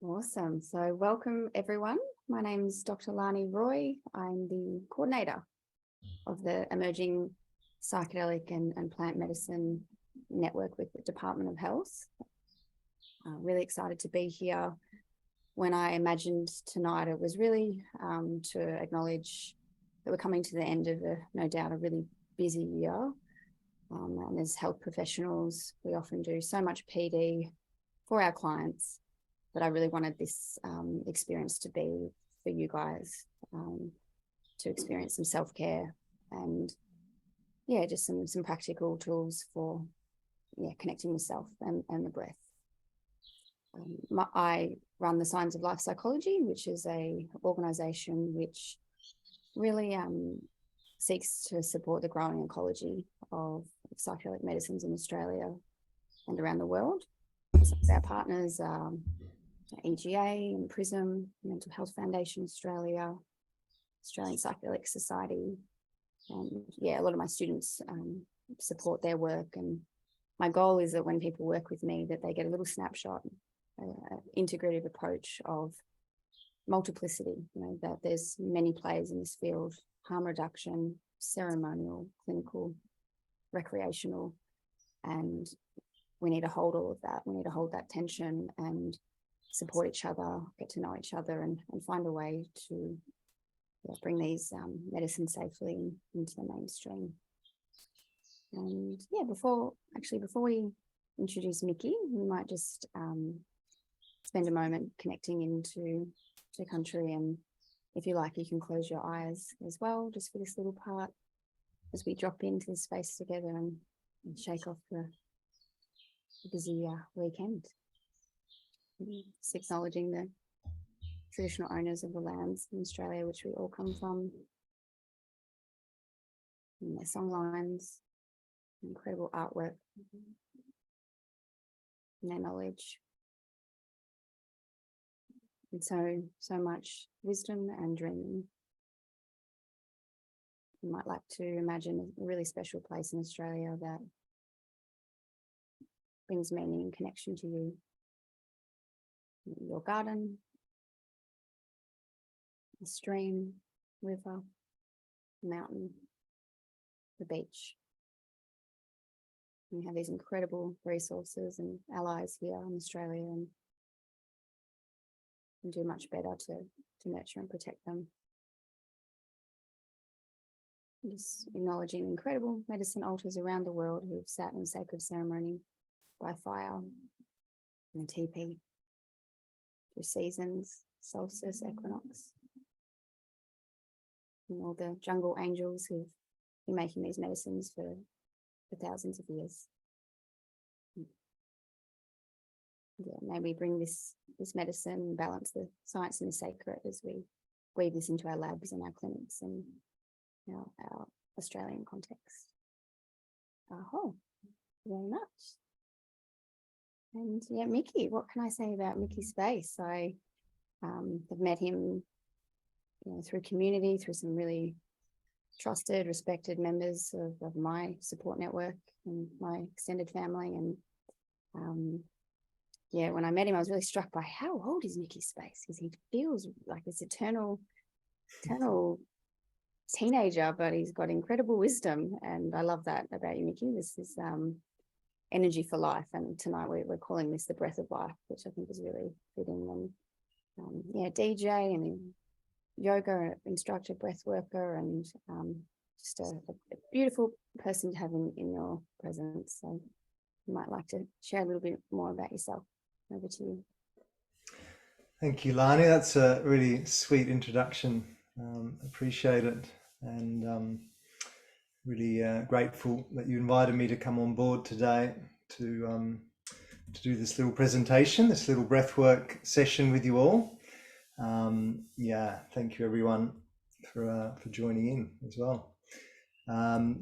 Awesome. So welcome everyone. My name is Dr. Lani Roy. I'm the coordinator of the Emerging Psychedelic and Plant Medicine Network with the Department of Health. Really excited to be here. When I imagined tonight, it was really to acknowledge that we're coming to the end of no doubt, a really busy year. And as health professionals, we often do so much PD for our clients. But I really wanted this experience to be for you guys, to experience some self-care and just some practical tools for connecting with self and the breath. I run the Signs of Life Psychology, which is a organisation which really seeks to support the growing ecology of psychedelic medicines in Australia and around the world. Some of our partners are EGA and PRISM, Mental Health Foundation Australia, Australian Psychedelic Society, and a lot of my students support their work. And my goal is that when people work with me, that they get a little snapshot, integrative approach of multiplicity. That there's many players in this field: harm reduction, ceremonial, clinical, recreational, and we need to hold all of that. We need to hold that tension and support each other, get to know each other, and find a way to bring these medicines safely into the mainstream. And before we introduce Mickey, we might just spend a moment connecting into the country. And if you like, you can close your eyes as well, just for this little part, as we drop into this space together and shake off the busy weekend. Just acknowledging the traditional owners of the lands in Australia, which we all come from, and their songlines, incredible artwork, and their knowledge, and so much wisdom and dreaming. You might like to imagine a really special place in Australia that brings meaning and connection to you. Your garden, a stream, river, mountain, the beach. We have these incredible resources and allies here in Australia, and can do much better to nurture and protect them. Just acknowledging incredible medicine altars around the world who've sat in sacred ceremony by fire in a teepee, through seasons, solstice, equinox, and all the jungle angels who've been making these medicines for thousands of years. May we bring this medicine and balance the science and the sacred as we weave this into our labs and our clinics and our Australian context. Very much. And Mickey, what can I say about Mickey's space? I have met him through community, through some really trusted, respected members of my support network and my extended family. And when I met him, I was really struck by how old is Mickey's space, because he feels like this eternal teenager, but he's got incredible wisdom. And I love that about you, Mickey. This is energy for life, and tonight we're calling this the breath of life, which I think is really fitting. And DJ and yoga instructor, breath worker, and just a beautiful person to have in your presence. So you might like to share a little bit more about yourself. Over to you. Thank you, Lani. That's a really sweet introduction. Appreciate it, and really grateful that you invited me to come on board today to do this little presentation, this little breathwork session with you all. Thank you everyone for joining in as well.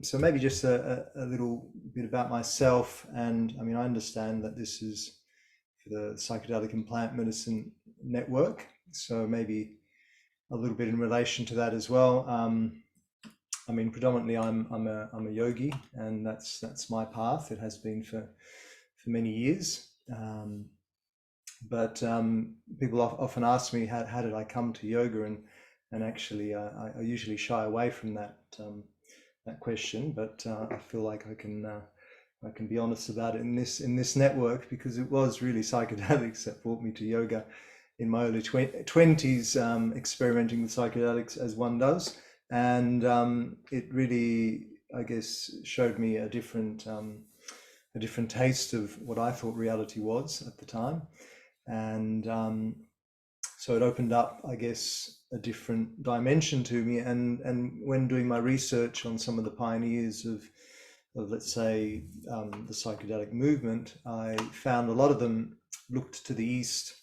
So maybe just a little bit about myself, and I understand that this is for the Psychedelic and Plant Medicine Network, so maybe a little bit in relation to that as well. Predominantly I'm a yogi, and that's my path. It has been for many years. But people often ask me how did I come to yoga, and actually I usually shy away from that question, but I feel like I can be honest about it in this network, because it was really psychedelics that brought me to yoga in my early 20s, experimenting with psychedelics as one does, and it really, I guess, showed me a different taste of what I thought reality was at the time, and so it opened up, I guess, a different dimension to me. And when doing my research on some of the pioneers of let's say, the psychedelic movement, I found a lot of them looked to the East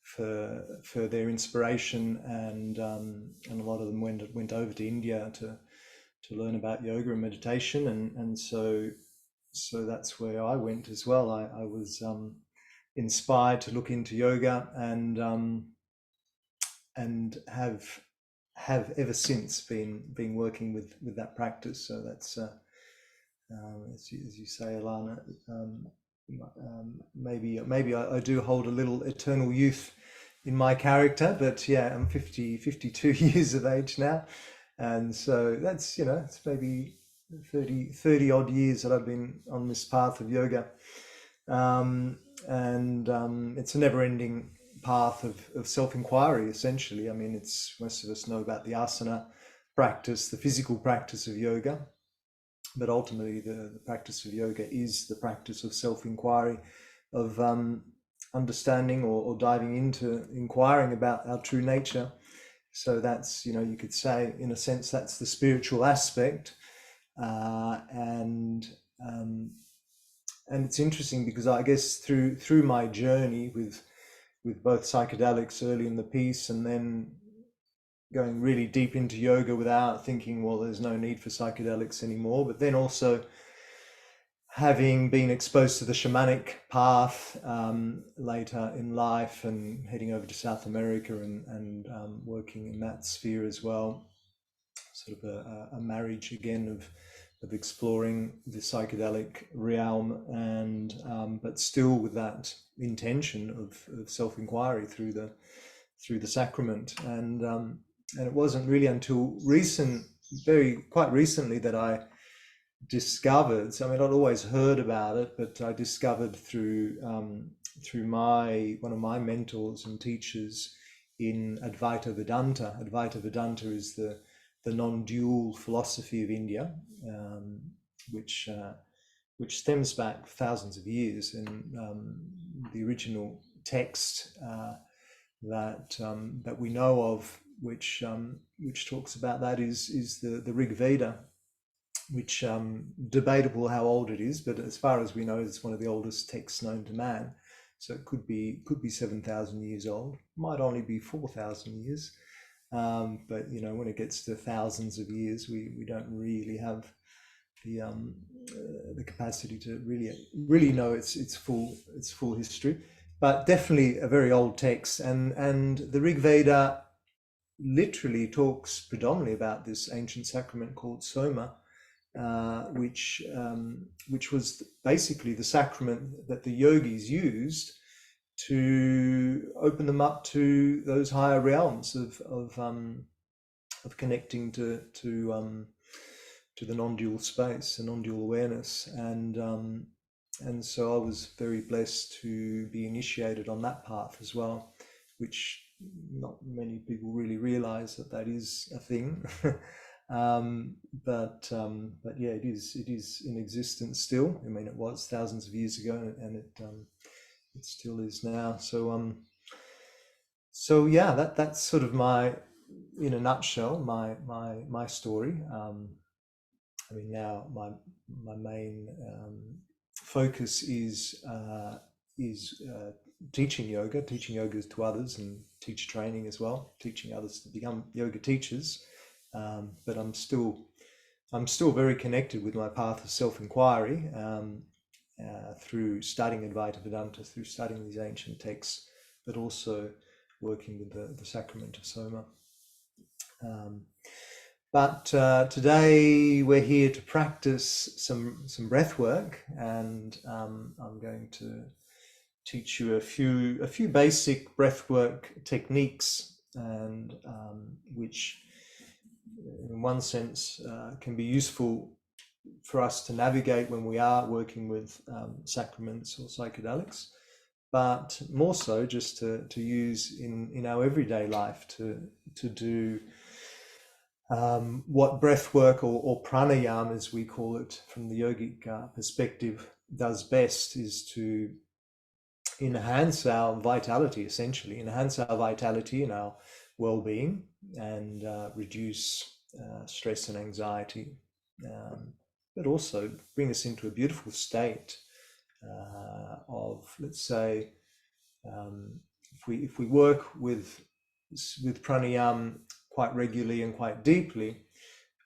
for their inspiration, and a lot of them went over to India to learn about yoga and meditation, and so that's where I went as well. I was inspired to look into yoga, and have ever since been working with that practice. So that's as you say, Alana, maybe I do hold a little eternal youth in my character, but yeah, I'm 52 years of age now, and so that's, it's maybe 30 odd years that I've been on this path of yoga, and it's a never-ending path of self-inquiry, essentially. I mean, it's, most of us know about the asana practice, the physical practice of yoga, but ultimately the practice of yoga is the practice of self-inquiry, of understanding or diving into inquiring about our true nature. So that's, you could say, in a sense, that's the spiritual aspect, and it's interesting because I guess through my journey with both psychedelics early in the piece, and then going really deep into yoga without thinking, well, there's no need for psychedelics anymore. But then also having been exposed to the shamanic path later in life, and heading over to South America and working in that sphere as well, sort of a marriage again of exploring the psychedelic realm, and but still with that intention of self-inquiry through the sacrament. And it wasn't really until quite recently, that I discovered. So, I mean, I'd always heard about it, but I discovered through one of my mentors and teachers in Advaita Vedanta. Advaita Vedanta is the non-dual philosophy of India, which stems back thousands of years, and the original text that we know of, which talks about that, is the Rig Veda, which debatable how old it is, but as far as we know, it's one of the oldest texts known to man. So it could be 7,000 years old, might only be 4,000 years. But when it gets to thousands of years, we don't really have the capacity to really know its full history. But definitely a very old text, and the Rig Veda literally talks predominantly about this ancient sacrament called soma, which was basically the sacrament that the yogis used to open them up to those higher realms of connecting to the non-dual space, the non-dual awareness, and so I was very blessed to be initiated on that path as well, which not many people really realize that is a thing. But yeah, it is in existence still. I mean, it was thousands of years ago, and it still is now. So yeah, that's sort of in a nutshell, my story. I mean, now my main focus is teaching yoga to others, and teacher training as well, teaching others to become yoga teachers. But I'm still very connected with my path of self-inquiry, through studying Advaita Vedanta, through studying these ancient texts, but also working with the sacrament of soma. But today we're here to practice some breath work, and I'm going to teach you a few basic breathwork techniques, and which in one sense can be useful for us to navigate when we are working with sacraments or psychedelics, but more so just to use in our everyday life to do what breathwork or pranayama, as we call it from the yogic perspective, does best, is to enhance our vitality, essentially enhance our vitality and our well-being, and reduce stress and anxiety, but also bring us into a beautiful state of, let's say, if we work with pranayama quite regularly and quite deeply,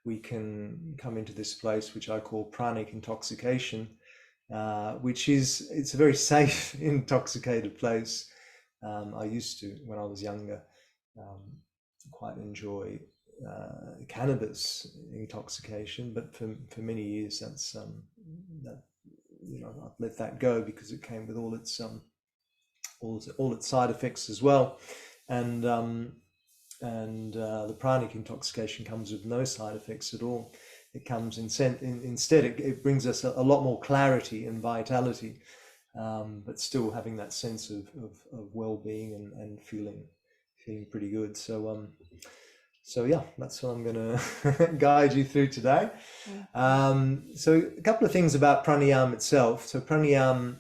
we can come into this place which I call pranic intoxication, which is, it's a very safe intoxicated place. I used to, when I was younger, quite enjoy cannabis intoxication, but for many years that's that, you know, I've let that go because it came with all its side effects as well, and the pranic intoxication comes with no side effects at all. It comes instead it brings us a lot more clarity and vitality, but still having that sense of well-being and feeling pretty good. So yeah, that's what I'm going to guide you through today. So a couple of things about pranayama itself. So pranayama,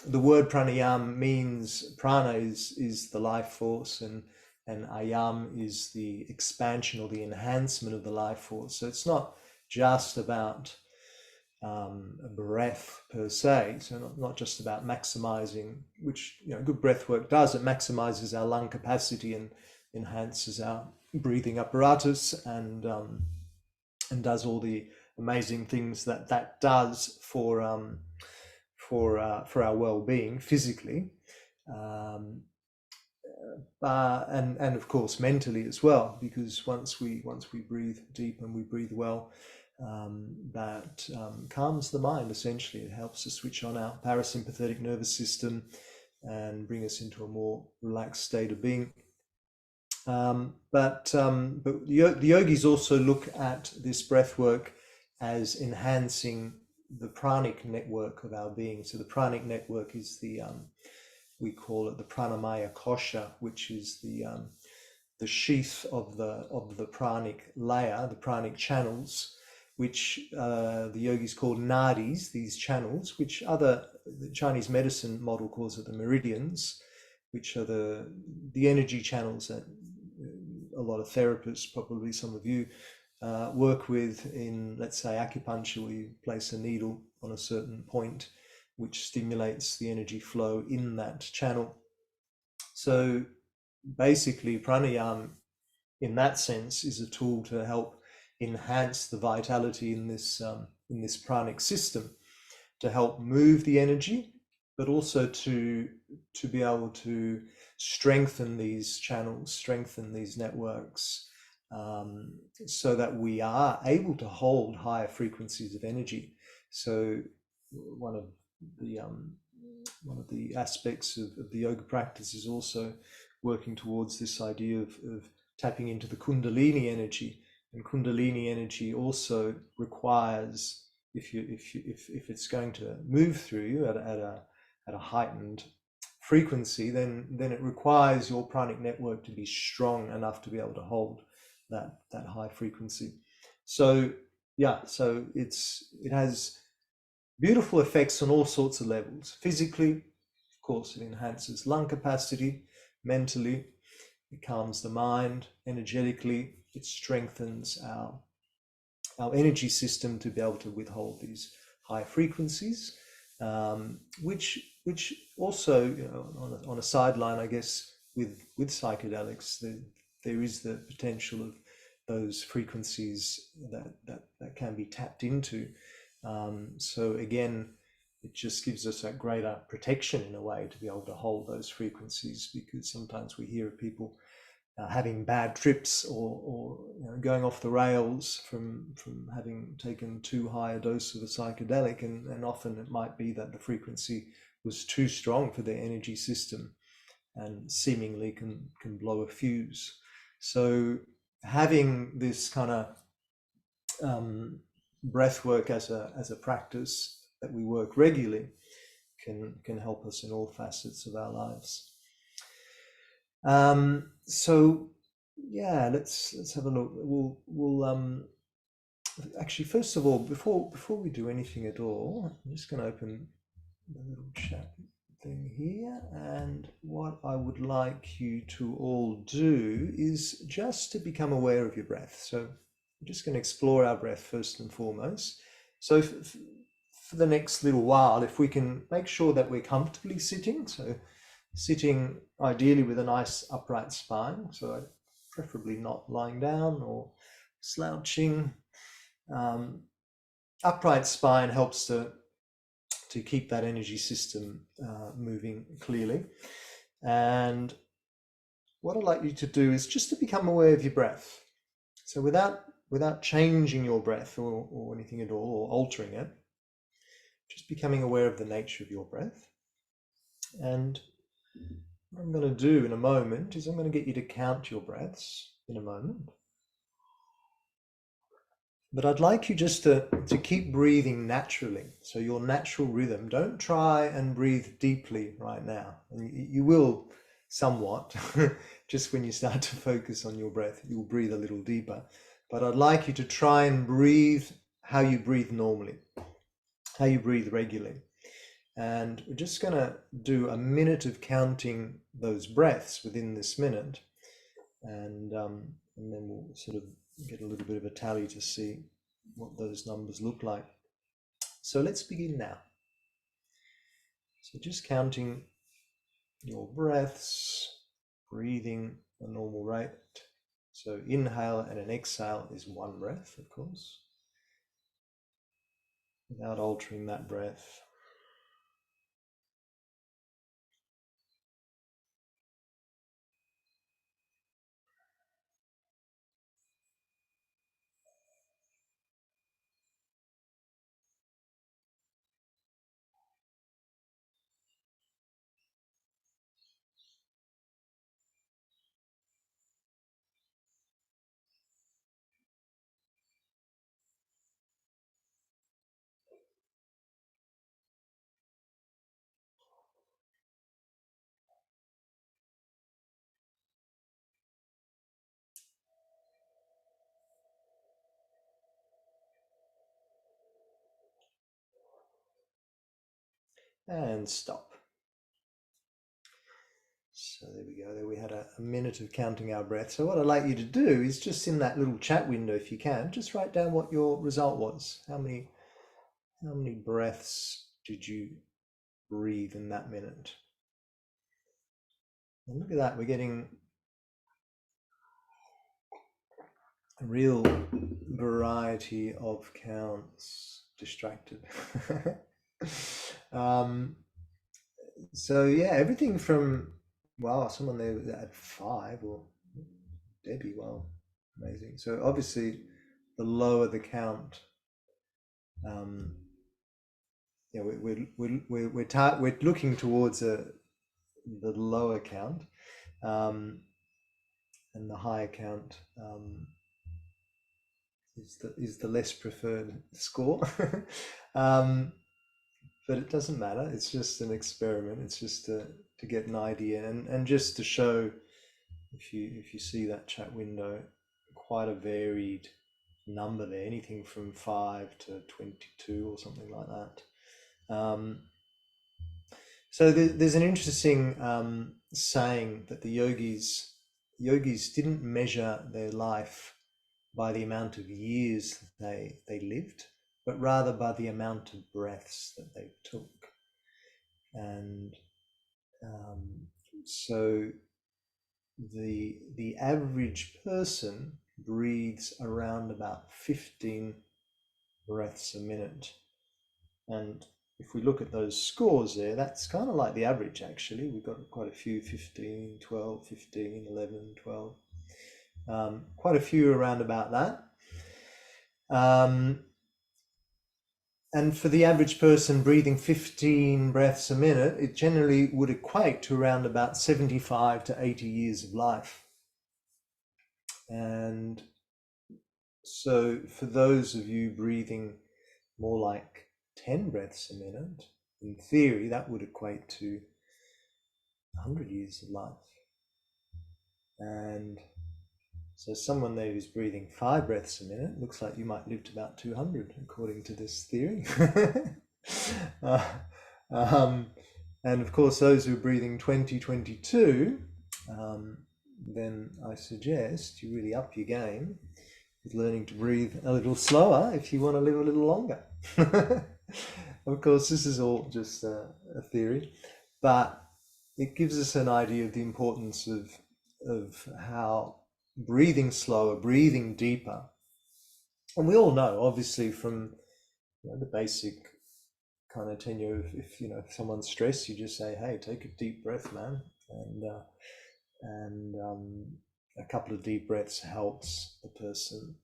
the word pranayama means prana is the life force, and ayam is the expansion or the enhancement of the life force. So it's not just about a breath per se, so not just about maximizing, which, you know, good breath work does. It maximizes our lung capacity and enhances our breathing apparatus, and does all the amazing things that does for our well-being physically, and of course mentally as well, because once we breathe deep and we breathe well, that calms the mind. Essentially, it helps to switch on our parasympathetic nervous system and bring us into a more relaxed state of being. But the yogis also look at this breath work as enhancing the pranic network of our being. So the pranic network is the we call it the pranamaya kosha, which is the sheath of the pranic layer, the pranic channels, which the yogis call nadis, these channels, which the Chinese medicine model calls it the meridians, which are the energy channels that a lot of therapists, probably some of you, work with in, let's say, acupuncture, where you place a needle on a certain point, which stimulates the energy flow in that channel. So basically, pranayama, in that sense, is a tool to help enhance the vitality in this pranic system, to help move the energy, but also to be able to strengthen these channels, strengthen these networks, so that we are able to hold higher frequencies of energy. So one of the aspects of the yoga practice is also working towards this idea of tapping into the Kundalini energy. And Kundalini energy also requires, if it's going to move through you at a heightened frequency, then it requires your pranic network to be strong enough to be able to hold that high frequency. So yeah, so it has beautiful effects on all sorts of levels. Physically, of course, it enhances lung capacity. Mentally, it calms the mind. Energetically, it strengthens our energy system to be able to withhold these high frequencies, which also, you know, on a sideline, I guess, with psychedelics, there is the potential of those frequencies that can be tapped into. So again, it just gives us a greater protection in a way to be able to hold those frequencies, because sometimes we hear of people having bad trips, or you know, going off the rails from having taken too high a dose of a psychedelic, and often it might be that the frequency was too strong for their energy system and seemingly can blow a fuse. So having this kind of breath work as a practice that we work regularly can help us in all facets of our lives. So yeah, let's have a look. We'll actually, first of all, before we do anything at all, I'm just going to open the little chat thing here, and what I would like you to all do is just to become aware of your breath. So we're just going to explore our breath first and foremost. So for the next little while, if we can make sure that we're comfortably sitting, so sitting ideally with a nice upright spine, so preferably not lying down or slouching. Upright spine helps to keep that energy system moving clearly. And what I'd like you to do is just to become aware of your breath. So without changing your breath or anything at all, or altering it, just becoming aware of the nature of your breath. And what I'm going to do in a moment is I'm going to get you to count your breaths in a moment. But I'd like you just to keep breathing naturally. So your natural rhythm. Don't try and breathe deeply right now. And you will somewhat, just when you start to focus on your breath, you'll breathe a little deeper. But I'd like you to try and breathe how you breathe normally, how you breathe regularly. And we're just going to do a minute of counting those breaths within this minute. And then we'll sort of get a little bit of a tally to see what those numbers look like. So let's begin now. So just counting your breaths, breathing a normal rate. So inhale and an exhale is one breath, of course, without altering that breath. And stop. So there we go. There we had a minute of counting our breath. So what I'd like you to do is just in that little chat window, if you can, just write down what your result was. How many breaths did you breathe in that minute? And look at that, we're getting a real variety of counts. Distracted. So yeah, everything from, wow, someone there that had 5, or Debbie, wow, amazing. So obviously the lower the count, yeah, we're looking towards the lower count, and the higher count is the less preferred score. But it doesn't matter. It's just an experiment. It's just to get an idea and just to show, if you see that chat window, quite a varied number there, anything from 5 to 22 or something like that. So there's an interesting saying that the yogis didn't measure their life by the amount of years they lived, but rather by the amount of breaths that they took. And so the average person breathes around about 15 breaths a minute. And if we look at those scores there, that's kind of like the average actually. We've got quite a few, 15, 12, 15, 11, 12. Quite a few around about that. And for the average person breathing 15 breaths a minute, it generally would equate to around about 75 to 80 years of life. And so for those of you breathing more like 10 breaths a minute, in theory, that would equate to 100 years of life. And so someone there who's breathing 5 breaths a minute looks like you might live to about 200, according to this theory. uh, and of course, those who are breathing 20, 22, then I suggest you really up your game with learning to breathe a little slower if you want to live a little longer. Of course, this is all just a theory, but it gives us an idea of the importance of how breathing slower, breathing deeper. And we all know, obviously, from the basic kind of tenure, if someone's stressed, you just say, "Hey, take a deep breath, man," and a couple of deep breaths helps the person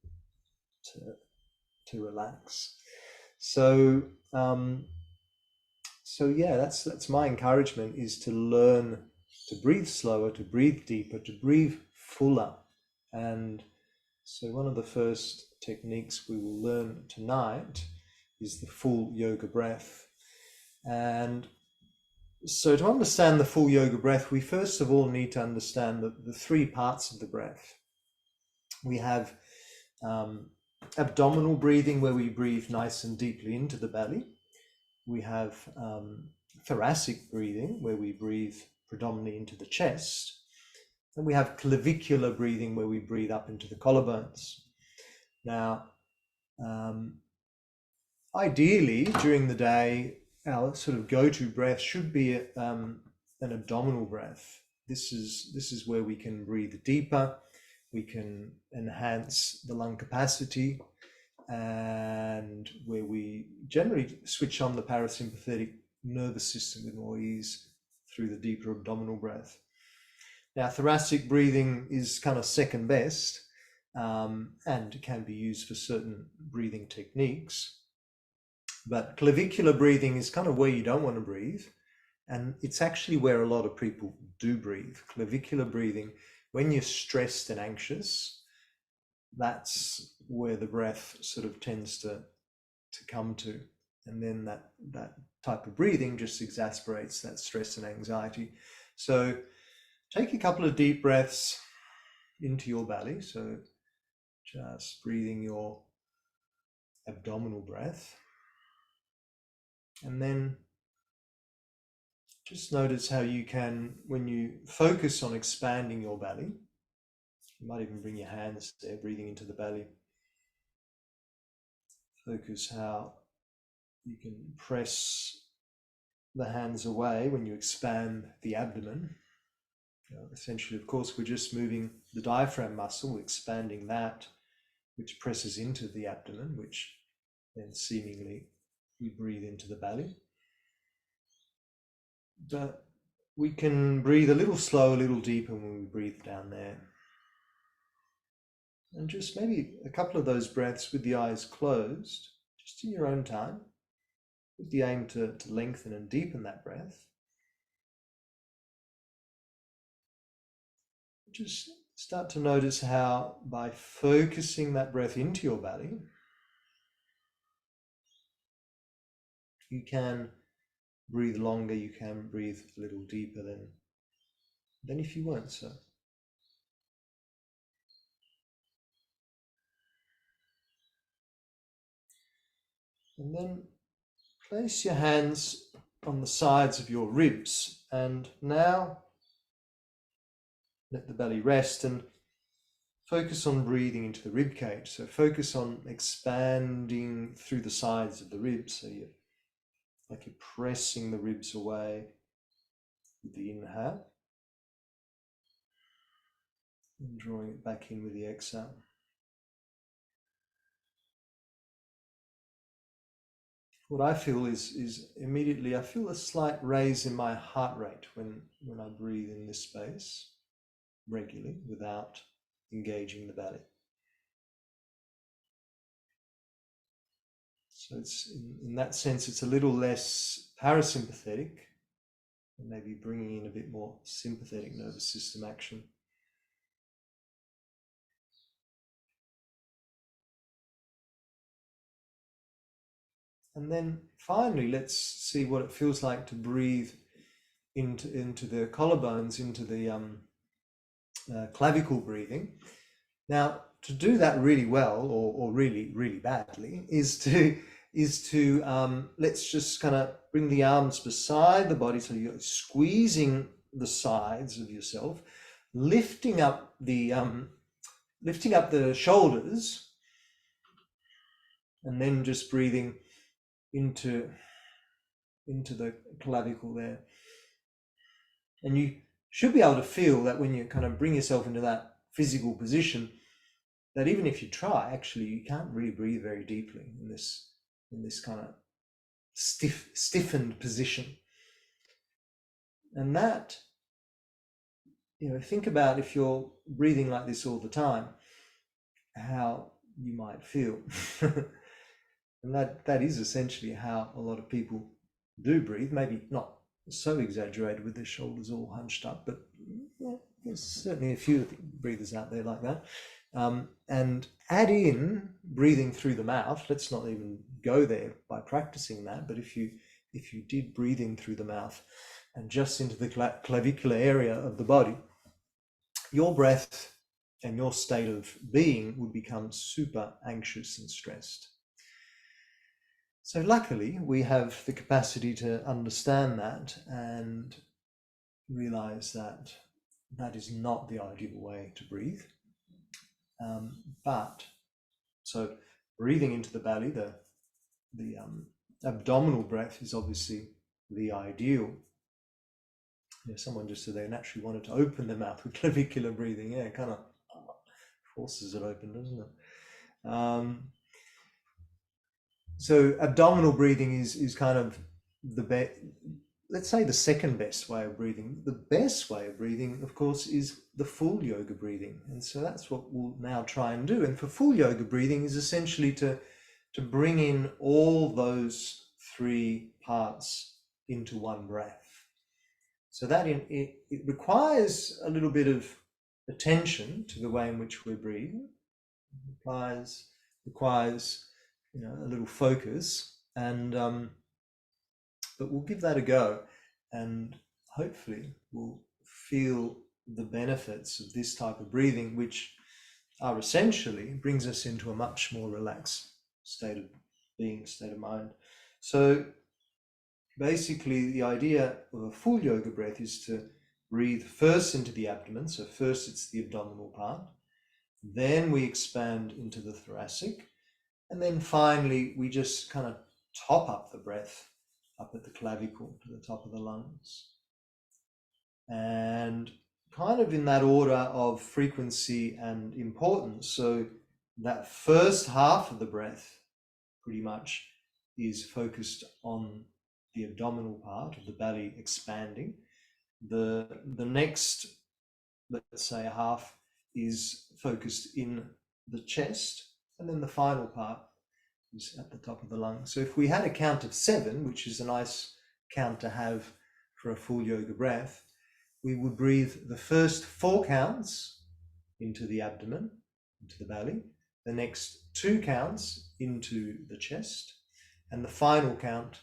to relax. So yeah, that's my encouragement, is to learn to breathe slower, to breathe deeper, to breathe fuller. And so one of the first techniques we will learn tonight is the full yoga breath. And so to understand the full yoga breath, we first of all need to understand the 3 parts of the breath. We have abdominal breathing, where we breathe nice and deeply into the belly. We have thoracic breathing, where we breathe predominantly into the chest. And we have clavicular breathing, where we breathe up into the collarbones. Now, ideally, during the day, our sort of go-to breath should be an abdominal breath. This is where we can breathe deeper, we can enhance the lung capacity, and where we generally switch on the parasympathetic nervous system with more ease through the deeper abdominal breath. Now, thoracic breathing is kind of second best, and can be used for certain breathing techniques. But clavicular breathing is kind of where you don't want to breathe, and it's actually where a lot of people do breathe. Clavicular breathing, when you're stressed and anxious, that's where the breath sort of tends to come to. And then that type of breathing just exasperates that stress and anxiety. So take a couple of deep breaths into your belly. So just breathing your abdominal breath. And then just notice how you can, when you focus on expanding your belly, you might even bring your hands there, breathing into the belly. Focus how you can press the hands away when you expand the abdomen. Essentially, of course, we're just moving the diaphragm muscle, expanding that, which presses into the abdomen, which then seemingly we breathe into the belly. But we can breathe a little slower, a little deeper when we breathe down there. And just maybe a couple of those breaths with the eyes closed, just in your own time, with the aim to lengthen and deepen that breath. Just start to notice how, by focusing that breath into your belly, you can breathe longer, you can breathe a little deeper than if you weren't so. And then place your hands on the sides of your ribs, and now let the belly rest and focus on breathing into the rib cage. So focus on expanding through the sides of the ribs. So you're pressing the ribs away with the inhale and drawing it back in with the exhale. What I feel is immediately, I feel a slight raise in my heart rate when I breathe in this space regularly without engaging the belly. So it's in that sense, it's a little less parasympathetic and maybe bringing in a bit more sympathetic nervous system action. And then finally, let's see what it feels like to breathe into the collarbones, into the clavicle breathing. Now, to do that really well, or really, really badly, is to let's just kind of bring the arms beside the body, so you're squeezing the sides of yourself, lifting up the shoulders, and then just breathing into the clavicle there. And you should be able to feel that when you kind of bring yourself into that physical position, that even if you try, actually you can't really breathe very deeply in this kind of stiffened position. And that, think about if you're breathing like this all the time, how you might feel. And that is essentially how a lot of people do breathe, maybe not so exaggerated with their shoulders all hunched up, but there's certainly a few breathers out there like that. And add in breathing through the mouth. Let's not even go there by practicing that, but if you did breathe in through the mouth and just into the clavicular area of the body, your breath and your state of being would become super anxious and stressed. So luckily, we have the capacity to understand that and realize that that is not the ideal way to breathe. So breathing into the belly, the abdominal breath is obviously the ideal. Someone just said they naturally wanted to open their mouth with clavicular breathing. Yeah, it kind of forces it open, doesn't it? So abdominal breathing is kind of let's say the second best way of breathing. The best way of breathing, of course, is the full yoga breathing. And so that's what we'll now try and do. And for full yoga breathing is essentially to bring in all those three parts into one breath. So that it requires a little bit of attention to the way in which we're breathing. It requires a little focus, and but we'll give that a go, and hopefully we'll feel the benefits of this type of breathing, which are essentially brings us into a much more relaxed state of being, state of mind. So basically the idea of a full yoga breath is to breathe first into the abdomen. So first it's the abdominal part, then we expand into the thoracic, and then finally we just kind of top up the breath up at the clavicle to the top of the lungs. And kind of in that order of frequency and importance. So that first half of the breath pretty much is focused on the abdominal part of the belly expanding. The next, let's say, half is focused in the chest, and then the final part is at the top of the lungs. So if we had a count of 7, which is a nice count to have for a full yoga breath, we would breathe the first 4 counts into the abdomen, into the belly, the next 2 counts into the chest, and the final count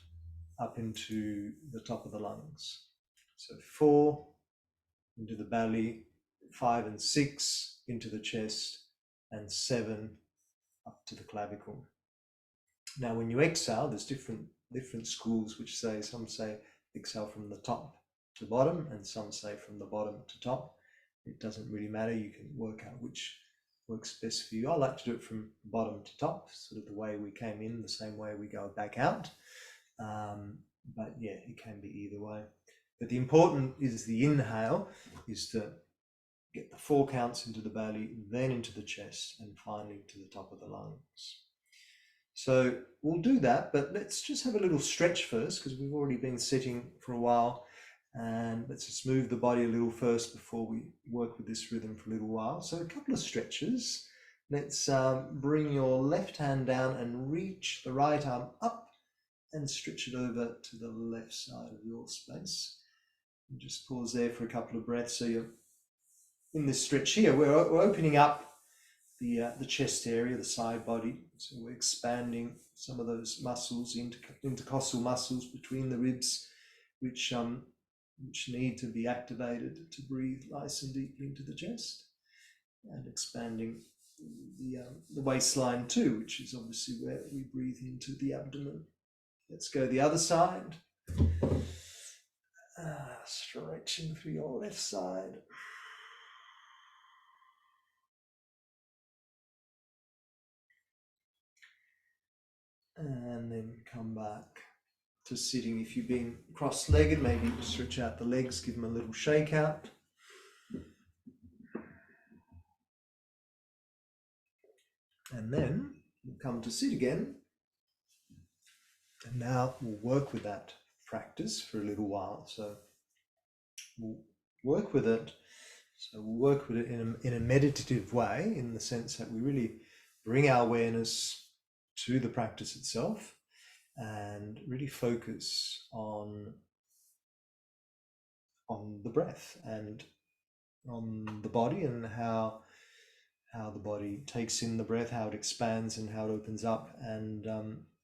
up into the top of the lungs. So 4 into the belly, 5 and 6 into the chest, and 7 up to the clavicle. Now, when you exhale, there's different schools which say, some say exhale from the top to bottom, and some say from the bottom to top. It doesn't really matter. You can work out which works best for you. I like to do it from bottom to top, sort of the way we came in, the same way we go back out. But yeah, it can be either way. But the important is the inhale is to get the 4 counts into the belly, then into the chest, and finally to the top of the lungs. So we'll do that, but let's just have a little stretch first, because we've already been sitting for a while, and let's just move the body a little first before we work with this rhythm for a little while. So a couple of stretches. let's bring your left hand down and reach the right arm up and stretch it over to the left side of your space. And just pause there for a couple of breaths. So you're in this stretch here, we're opening up the chest area, the side body. So we're expanding some of those muscles, intercostal muscles between the ribs, which need to be activated to breathe nice and deeply into the chest, and expanding the waistline too, which is obviously where we breathe into the abdomen. Let's go the other side. Stretching through your left side. And then come back to sitting. If you've been cross-legged, maybe stretch out the legs, give them a little shake out. And then we'll come to sit again. And now we'll work with that practice for a little while. So we'll work with it. So we'll work with it in a meditative way, in the sense that we really bring our awareness to the practice itself and really focus on the breath and on the body, and how the body takes in the breath, how it expands and how it opens up, and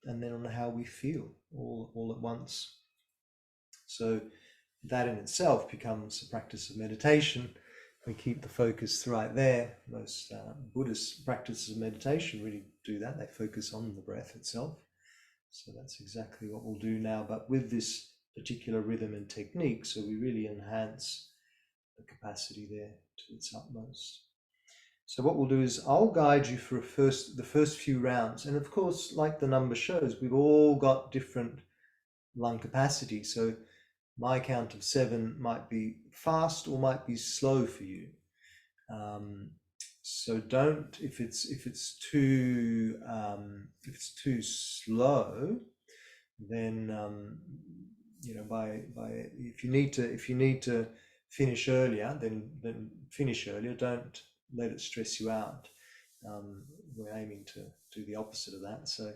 then on how we feel all at once. So that in itself becomes a practice of meditation. We keep the focus right there. Most Buddhist practices of meditation really do that. They focus on the breath itself. So that's exactly what we'll do now, but with this particular rhythm and technique, so we really enhance the capacity there to its utmost. So what we'll do is I'll guide you for the first few rounds. And of course, like the number shows, we've all got different lung capacity. So my count of 7 might be fast or might be slow for you. So don't, if it's too slow, then if you need to finish earlier, then finish earlier. Don't let it stress you out. We're aiming to do the opposite of that. So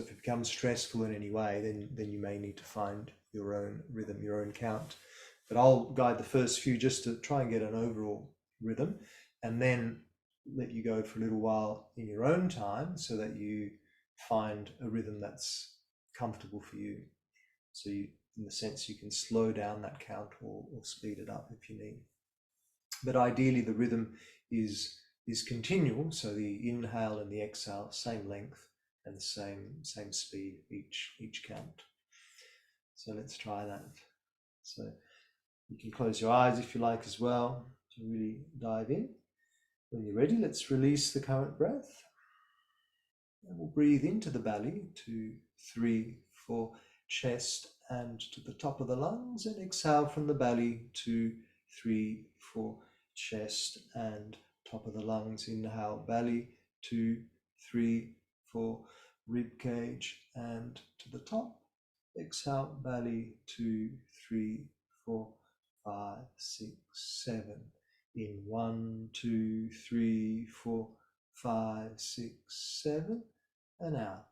if it becomes stressful in any way, then you may need to find your own rhythm, your own count. But I'll guide the first few just to try and get an overall rhythm, and then let you go for a little while in your own time, so that you find a rhythm that's comfortable for you. So you, in the sense, you can slow down that count or speed it up if you need. But ideally the rhythm is continual, so the inhale and the exhale same length and same speed each count. So let's try that. So you can close your eyes if you like as well to really dive in. When you're ready, let's release the current breath. And we'll breathe into the belly, 2, 3, 4, chest and to the top of the lungs, and exhale from the belly, 2, 3, 4, chest and top of the lungs. Inhale, belly, 2, 3, 4, rib cage and to the top. Exhale, belly, 2, 3, 4, 5, 6, 7. In 1, 2, 3, 4, 5, 6, 7. And out,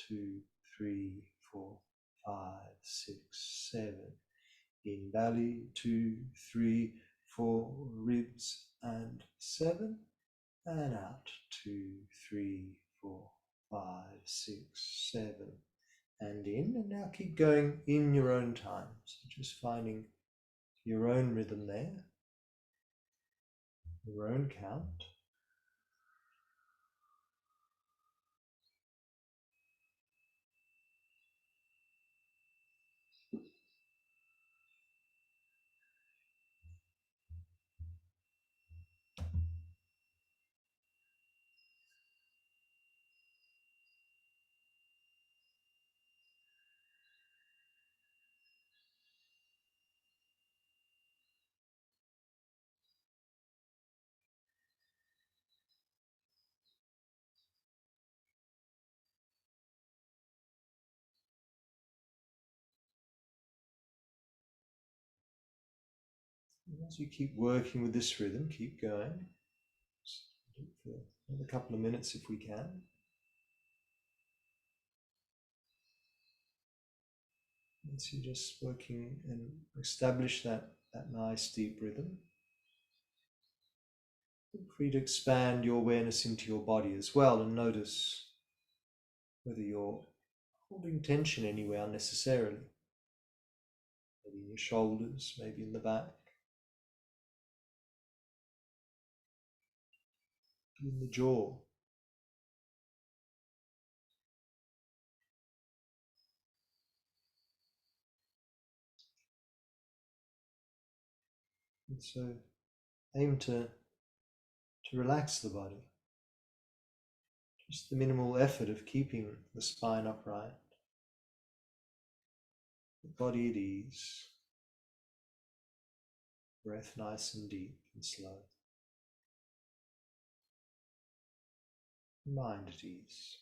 2, 3, 4, 5, 6, 7. In belly, 2, 3, 4, ribs and 7. And out, 2, 3, 4, 5, 6, 7. And in, and now keep going in your own time. So just finding your own rhythm there, your own count. As you keep working with this rhythm, keep going. for another couple of minutes if we can. And so you're just working and establish that nice deep rhythm. Feel free to expand your awareness into your body as well and notice whether you're holding tension anywhere unnecessarily. Maybe in your shoulders, maybe in the back, in the jaw. And so aim to relax the body. Just the minimal effort of keeping the spine upright, the body at ease, breath nice and deep and slow, mind at ease.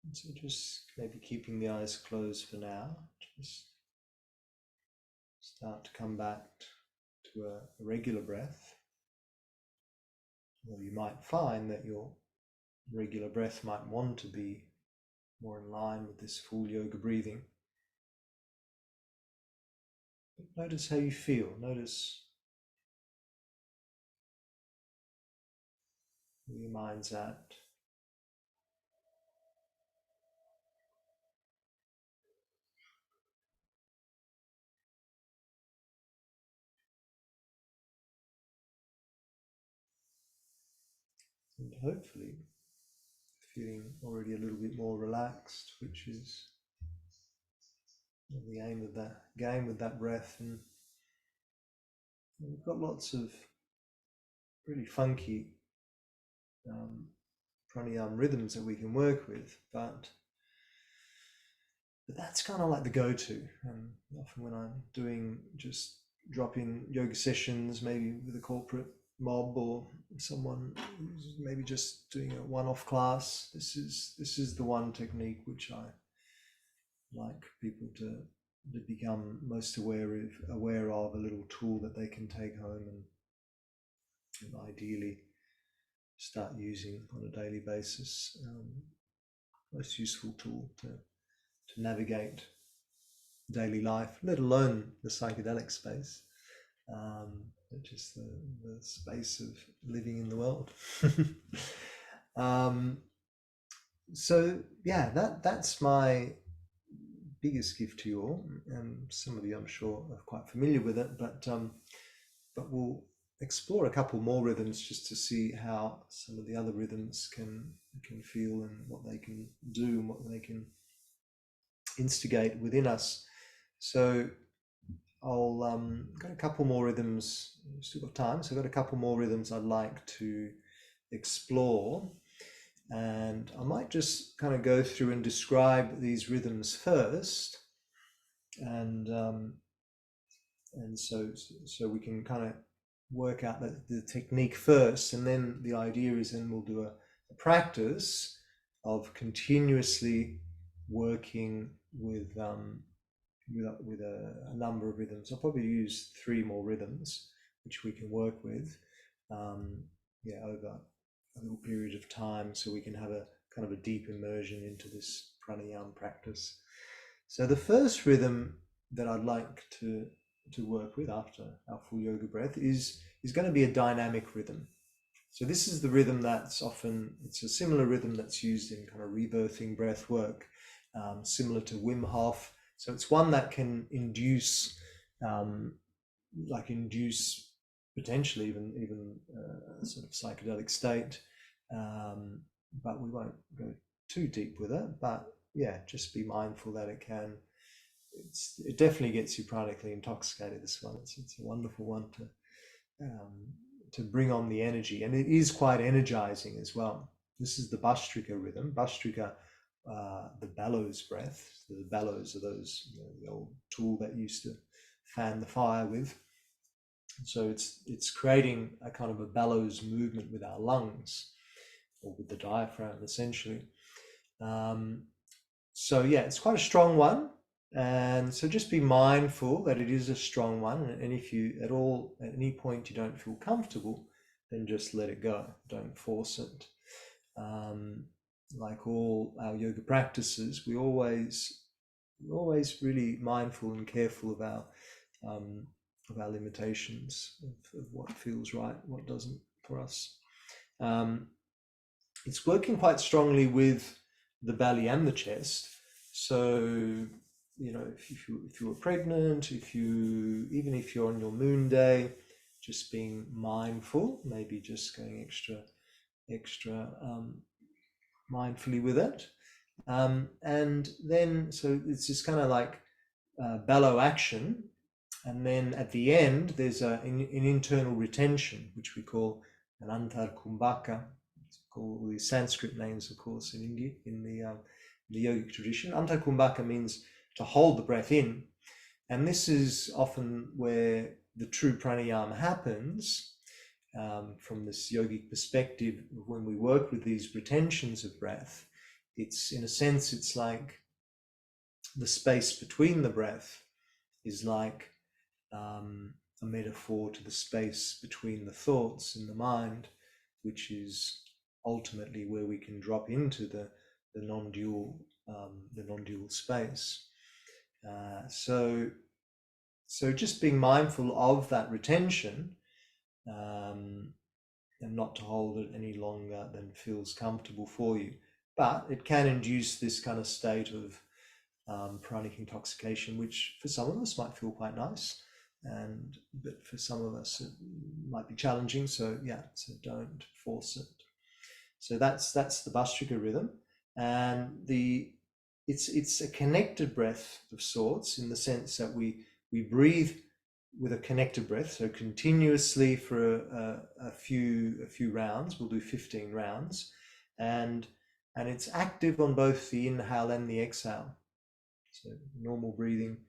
And so just maybe keeping the eyes closed for now, just start to come back to a regular breath. Well, you might find that your regular breath might want to be more in line with this full yoga breathing. But notice how you feel. Notice where your mind's at. And hopefully feeling already a little bit more relaxed, which is the aim of that game with that breath. And we've got lots of really funky pranayama rhythms that we can work with, but that's kind of like the go-to. And often when I'm doing just drop-in yoga sessions, maybe with a corporate mob or someone who's maybe just doing a one-off class, this is the one technique which I like people to become most aware of, a little tool that they can take home and ideally start using on a daily basis. Most useful tool to navigate daily life, let alone the psychedelic space, but just the space of living in the world. So yeah, that's my biggest gift to you all, and some of you I'm sure are quite familiar with it, but we'll explore a couple more rhythms just to see how some of the other rhythms can feel and what they can do and what they can instigate within us. So I'll got a couple more rhythms, still got time, so I've got a couple more rhythms I'd like to explore, and I might just kind of go through and describe these rhythms first, and so we can kind of work out the technique first, and then the idea is then we'll do a practice of continuously working with a number of rhythms. I'll probably use 3 more rhythms which we can work with over a little period of time, so we can have a kind of a deep immersion into this pranayama practice. So the first rhythm that I'd like to work with after our full yoga breath is going to be a dynamic rhythm. So this is the rhythm that's often, it's a similar rhythm that's used in kind of rebirthing breath work, similar to Wim Hof. So it's one that can induce, induce potentially even a sort of psychedelic state, but we won't go too deep with it. But yeah, just be mindful that it can. It definitely gets you pranically intoxicated. This one, it's a wonderful one to bring on the energy, and it is quite energizing as well. This is the Bhastrika rhythm. Bhastrika, the bellows breath. So the bellows are those, the old tool that used to fan the fire with. So it's creating a kind of a bellows movement with our lungs, or with the diaphragm, essentially. So yeah, it's quite a strong one. And so just be mindful that it is a strong one. And if you at any point you don't feel comfortable, then just let it go. Don't force it. Like all our yoga practices, we're always really mindful and careful of our limitations, of what feels right, what doesn't for us. It's working quite strongly with the belly and the chest. So, if you were pregnant, even if you're on your moon day, just being mindful, maybe just going extra mindfully with it. And then, so it's just kind of like bellow action. And then at the end, there's an internal retention, which we call an antarkumbhaka. It's called the Sanskrit names, of course, in India, in the yogic tradition. Antarkumbhaka means to hold the breath in. And this is often where the true pranayama happens, from this yogic perspective. When we work with these retentions of breath, it's, in a sense, it's like the space between the breath is like a metaphor to the space between the thoughts in the mind, which is ultimately where we can drop into the non-dual space. So just being mindful of that retention, and not to hold it any longer than feels comfortable for you. But it can induce this kind of state of pranic intoxication, which for some of us might feel quite nice, but for some of us it might be challenging. So yeah, so don't force it. So that's the Bhastrika rhythm, and it's a connected breath of sorts, in the sense that we breathe with a connected breath, so continuously for a few rounds. We'll do 15 rounds, and it's active on both the inhale and the exhale. So normal breathing,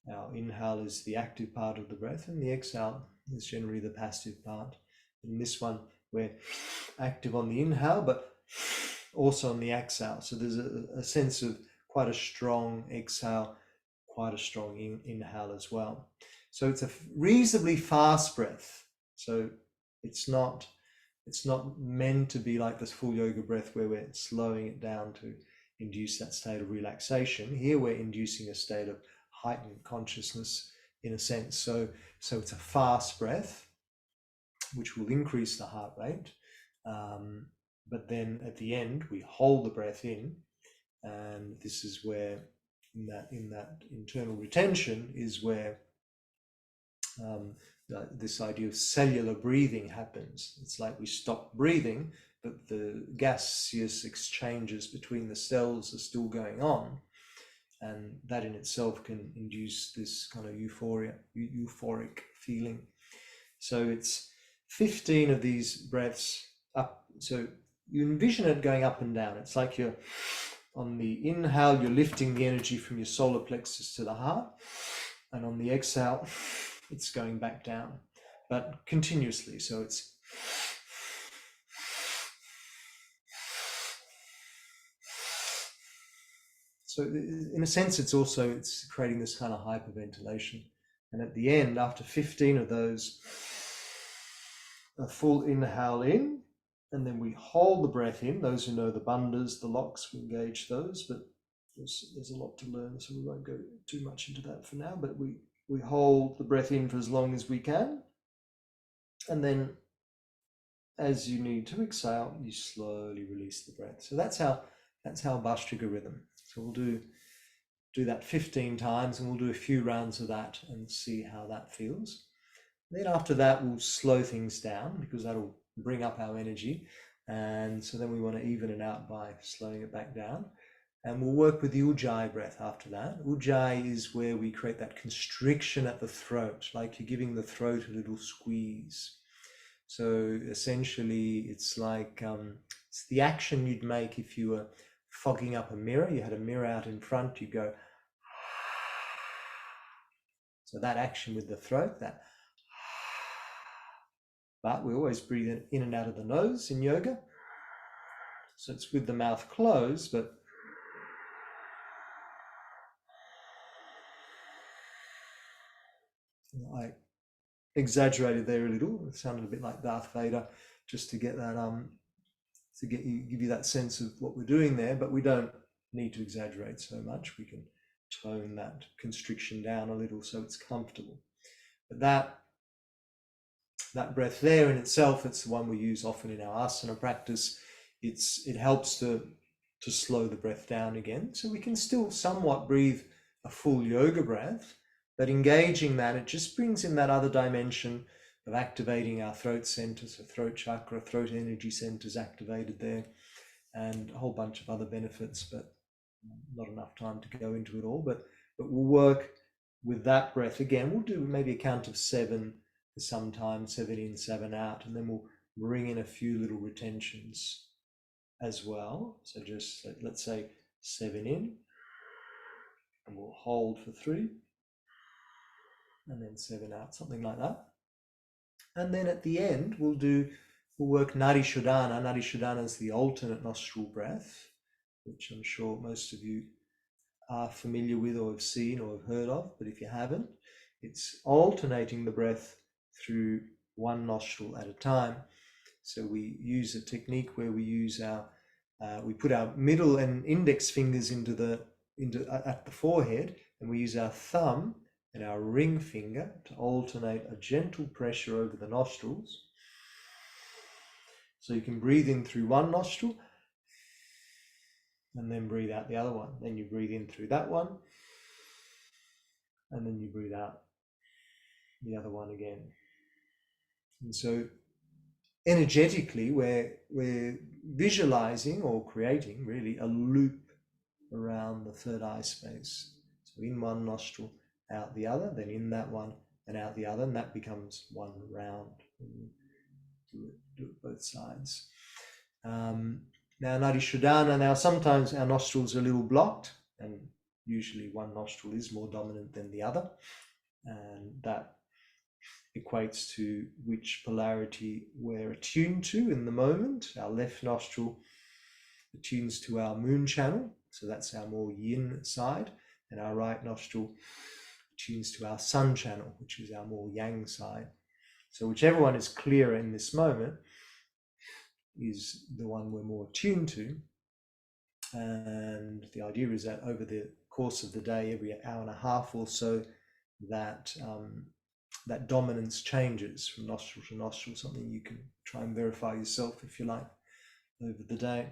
our inhale is the active part of the breath, and the exhale is generally the passive part. In this one, we're active on the inhale, but also on the exhale. So there's a sense of quite a strong exhale, quite a strong inhale as well. So it's a reasonably fast breath. So it's not meant to be like this full yoga breath where we're slowing it down to induce that state of relaxation. Here we're inducing a state of heightened consciousness, in a sense. So it's a fast breath, which will increase the heart rate. But then at the end, we hold the breath in, and this is where, in that internal retention, is where this idea of cellular breathing happens. It's like we stop breathing, but the gaseous exchanges between the cells are still going on, and that in itself can induce this kind of euphoric feeling. So it's 15 of these breaths up. So you envision it going up and down. It's like you're on the inhale, you're lifting the energy from your solar plexus to the heart, and on the exhale, it's going back down, but continuously. So it's in a sense, it's creating this kind of hyperventilation. And at the end, after 15 of those, a full inhale in, and then we hold the breath in. Those who know the bandhas, the locks, we engage those, but there's a lot to learn, so we won't go too much into that for now, but we hold the breath in for as long as we can, and then as you need to exhale, you slowly release the breath. So that's how Bhastrika rhythm. So we'll do that 15 times, and we'll do a few rounds of that and see how that feels. Then after that, we'll slow things down because that'll bring up our energy. And so then we want to even it out by slowing it back down. And we'll work with the Ujjayi breath after that. Ujjayi is where we create that constriction at the throat, like you're giving the throat a little squeeze. So essentially, it's like it's the action you'd make if you were fogging up a mirror. You had a mirror out in front, you go. So that action with the throat, that. But we always breathe in and out of the nose in yoga. So it's with the mouth closed, but I exaggerated there a little. It sounded a bit like Darth Vader, just to get that give you that sense of what we're doing there. But we don't need to exaggerate so much. We can tone that constriction down a little so it's comfortable. But that breath there in itself, it's the one we use often in our asana practice. It helps to slow the breath down again, so we can still somewhat breathe a full yoga breath, but engaging that, it just brings in that other dimension of activating our throat centers, so throat chakra, throat energy centers activated there, and a whole bunch of other benefits, but not enough time to go into it all. But we'll work with that breath again. We'll do maybe a count of 7 sometimes, 7 in, 7 out, and then we'll bring in a few little retentions as well. So just let's say 7 in, and we'll hold for 3, and then 7 out, something like that. And then at the end, we'll work Nadi Shodhana. Nadi Shodhana is the alternate nostril breath, which I'm sure most of you are familiar with or have seen or have heard of, but if you haven't, it's alternating the breath through one nostril at a time. So we use a technique where we use we put our middle and index fingers at the forehead, and we use our thumb and our ring finger to alternate a gentle pressure over the nostrils. So you can breathe in through one nostril and then breathe out the other one. Then you breathe in through that one, and then you breathe out the other one again. And so energetically, we're visualizing or creating really a loop around the third eye space. So in one nostril, out the other, then in that one and out the other, and that becomes one round. Do it both sides. Now Nadi Shodhana, now sometimes our nostrils are a little blocked, and usually one nostril is more dominant than the other, and that equates to which polarity we're attuned to in the moment. Our left nostril attunes to our moon channel, so that's our more yin side, and our right nostril attunes to our sun channel, which is our more yang side. So whichever one is clearer in this moment is the one we're more attuned to. And the idea is that over the course of the day, every hour and a half or so, that dominance changes from nostril to nostril, something you can try and verify yourself if you like over the day.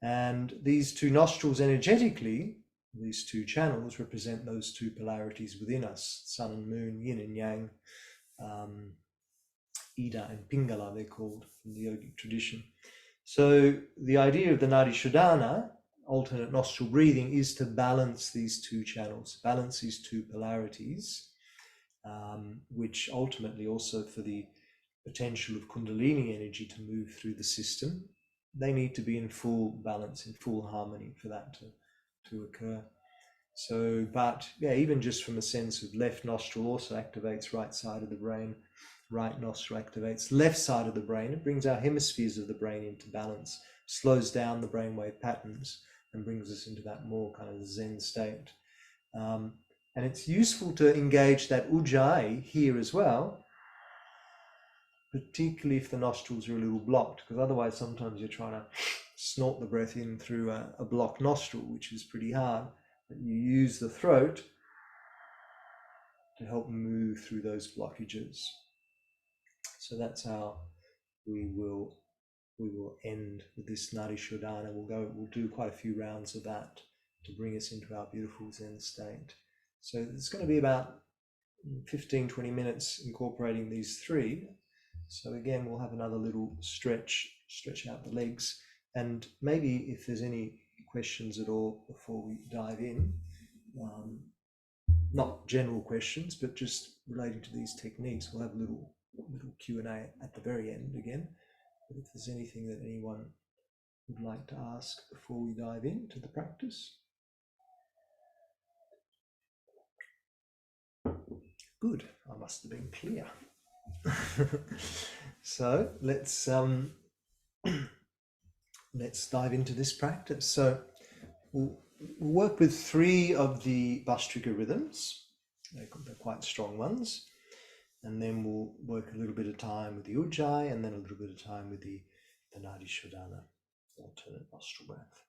And these two nostrils energetically, these two channels represent those two polarities within us, sun and moon, yin and yang, Ida and Pingala, they're called in the yogic tradition. So the idea of the Nadi Shodhana, alternate nostril breathing, is to balance these two channels, balance these two polarities, which ultimately also for the potential of Kundalini energy to move through the system, they need to be in full balance, in full harmony for that to occur. So, but yeah, even just from a sense of left nostril also activates right side of the brain, right nostril activates left side of the brain. It brings our hemispheres of the brain into balance, slows down the brainwave patterns, and brings us into that more kind of Zen state. And it's useful to engage that Ujjayi here as well, particularly if the nostrils are a little blocked, because otherwise sometimes you're trying to snort the breath in through a blocked nostril, which is pretty hard, but you use the throat to help move through those blockages. So that's how we will end with this Nadi Shodhana. We'll do quite a few rounds of that to bring us into our beautiful Zen state. So it's going to be about 15-20 minutes incorporating these three. So again, we'll have another little stretch out the legs, and maybe if there's any questions at all before we dive in, not general questions, but just relating to these techniques, we'll have a little Q&A at the very end again. But if there's anything that anyone would like to ask before we dive into the practice. Good, I must have been clear. So let's dive into this practice. So we'll work with three of the Bhastrika rhythms. They're quite strong ones. And then we'll work a little bit of time with the Ujjayi, and then a little bit of time with the Nadi Shodhana, alternate nostril breath.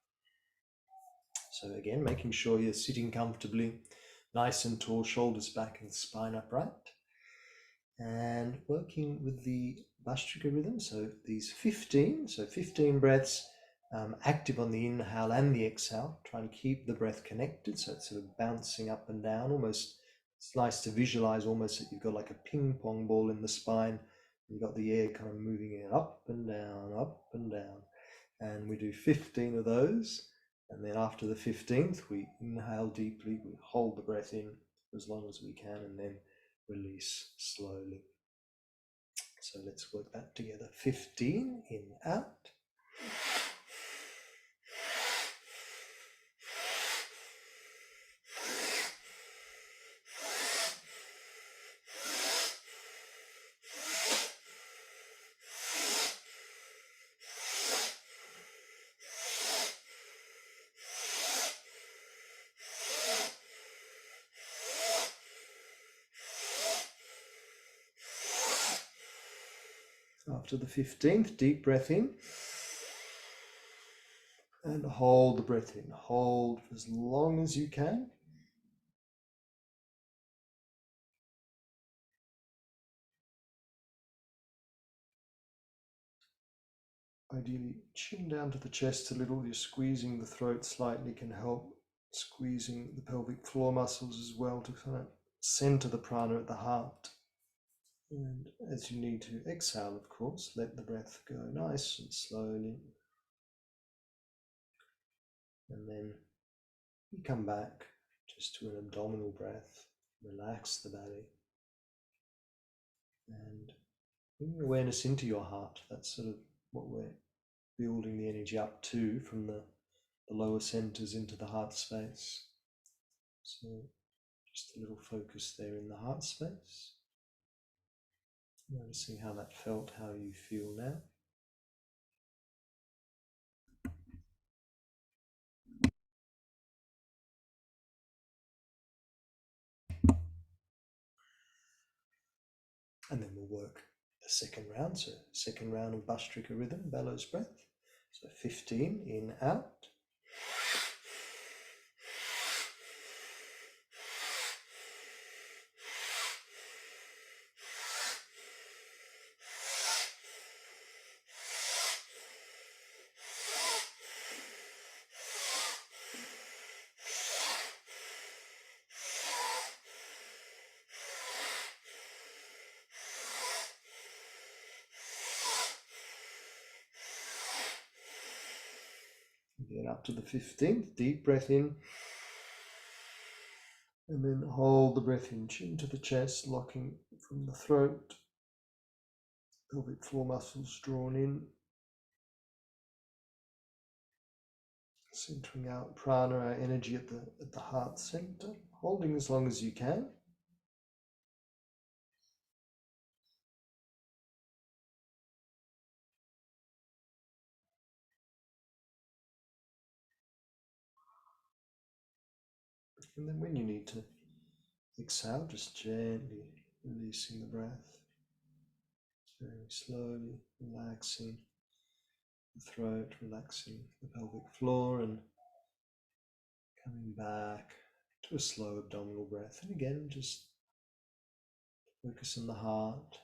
So again, making sure you're sitting comfortably, nice and tall, shoulders back and spine upright. And working with the Bhastrika rhythm, so these 15 breaths, active on the inhale and the exhale. Try and keep the breath connected, so it's sort of bouncing up and down. Almost, it's nice to visualize almost that you've got like a ping pong ball in the spine. You've got the air kind of moving it up and down, up and down. And we do 15 of those. And then after the 15th, we inhale deeply, we hold the breath in for as long as we can, and then release slowly. So let's work that together. 15 in, out. After the 15th, deep breath in and hold the breath in. Hold for as long as you can. Ideally, chin down to the chest a little. You're squeezing the throat slightly can help. Squeezing the pelvic floor muscles as well to kind of center the prana at the heart. And as you need to exhale, of course, let the breath go nice and slowly. And then you come back just to an abdominal breath. Relax the belly. And bring your awareness into your heart. That's sort of what we're building the energy up to, from the lower centers into the heart space. So just a little focus there in the heart space. Noticing how that felt, how you feel now. And then we'll work the second round. So second round of Bhastrika rhythm, bellows breath. So 15 in, out. Again, up to the 15th, deep breath in. And then hold the breath in, chin to the chest, locking from the throat. Pelvic floor muscles drawn in. Centering out prana, our energy at the heart center. Holding as long as you can. And then when you need to exhale, just gently releasing the breath. Very slowly relaxing the throat, relaxing the pelvic floor, and coming back to a slow abdominal breath. And again, just focus on the heart.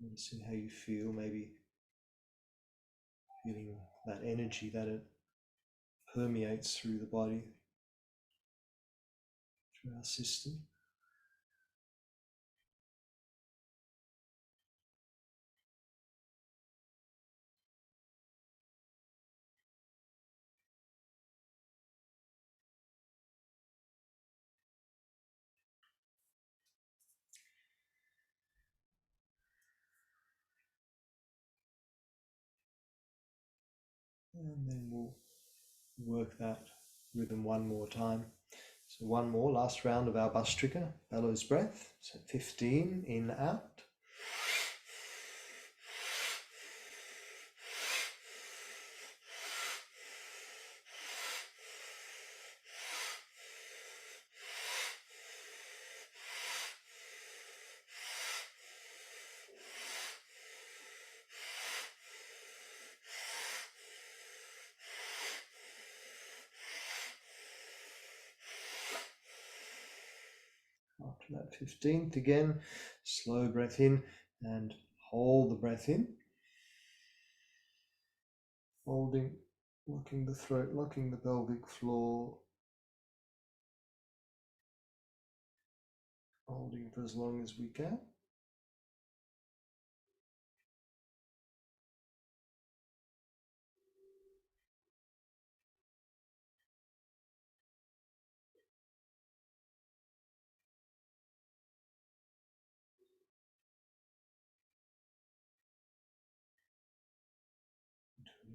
Noticing how you feel, maybe feeling that energy that it permeates through the body, through our system. And then we'll work that rhythm one more time. So one more, last round of our Bastrika, bellows breath. So 15 in, out. After that 15th, again, slow breath in and hold the breath in. Holding, locking the throat, locking the pelvic floor. Holding for as long as we can.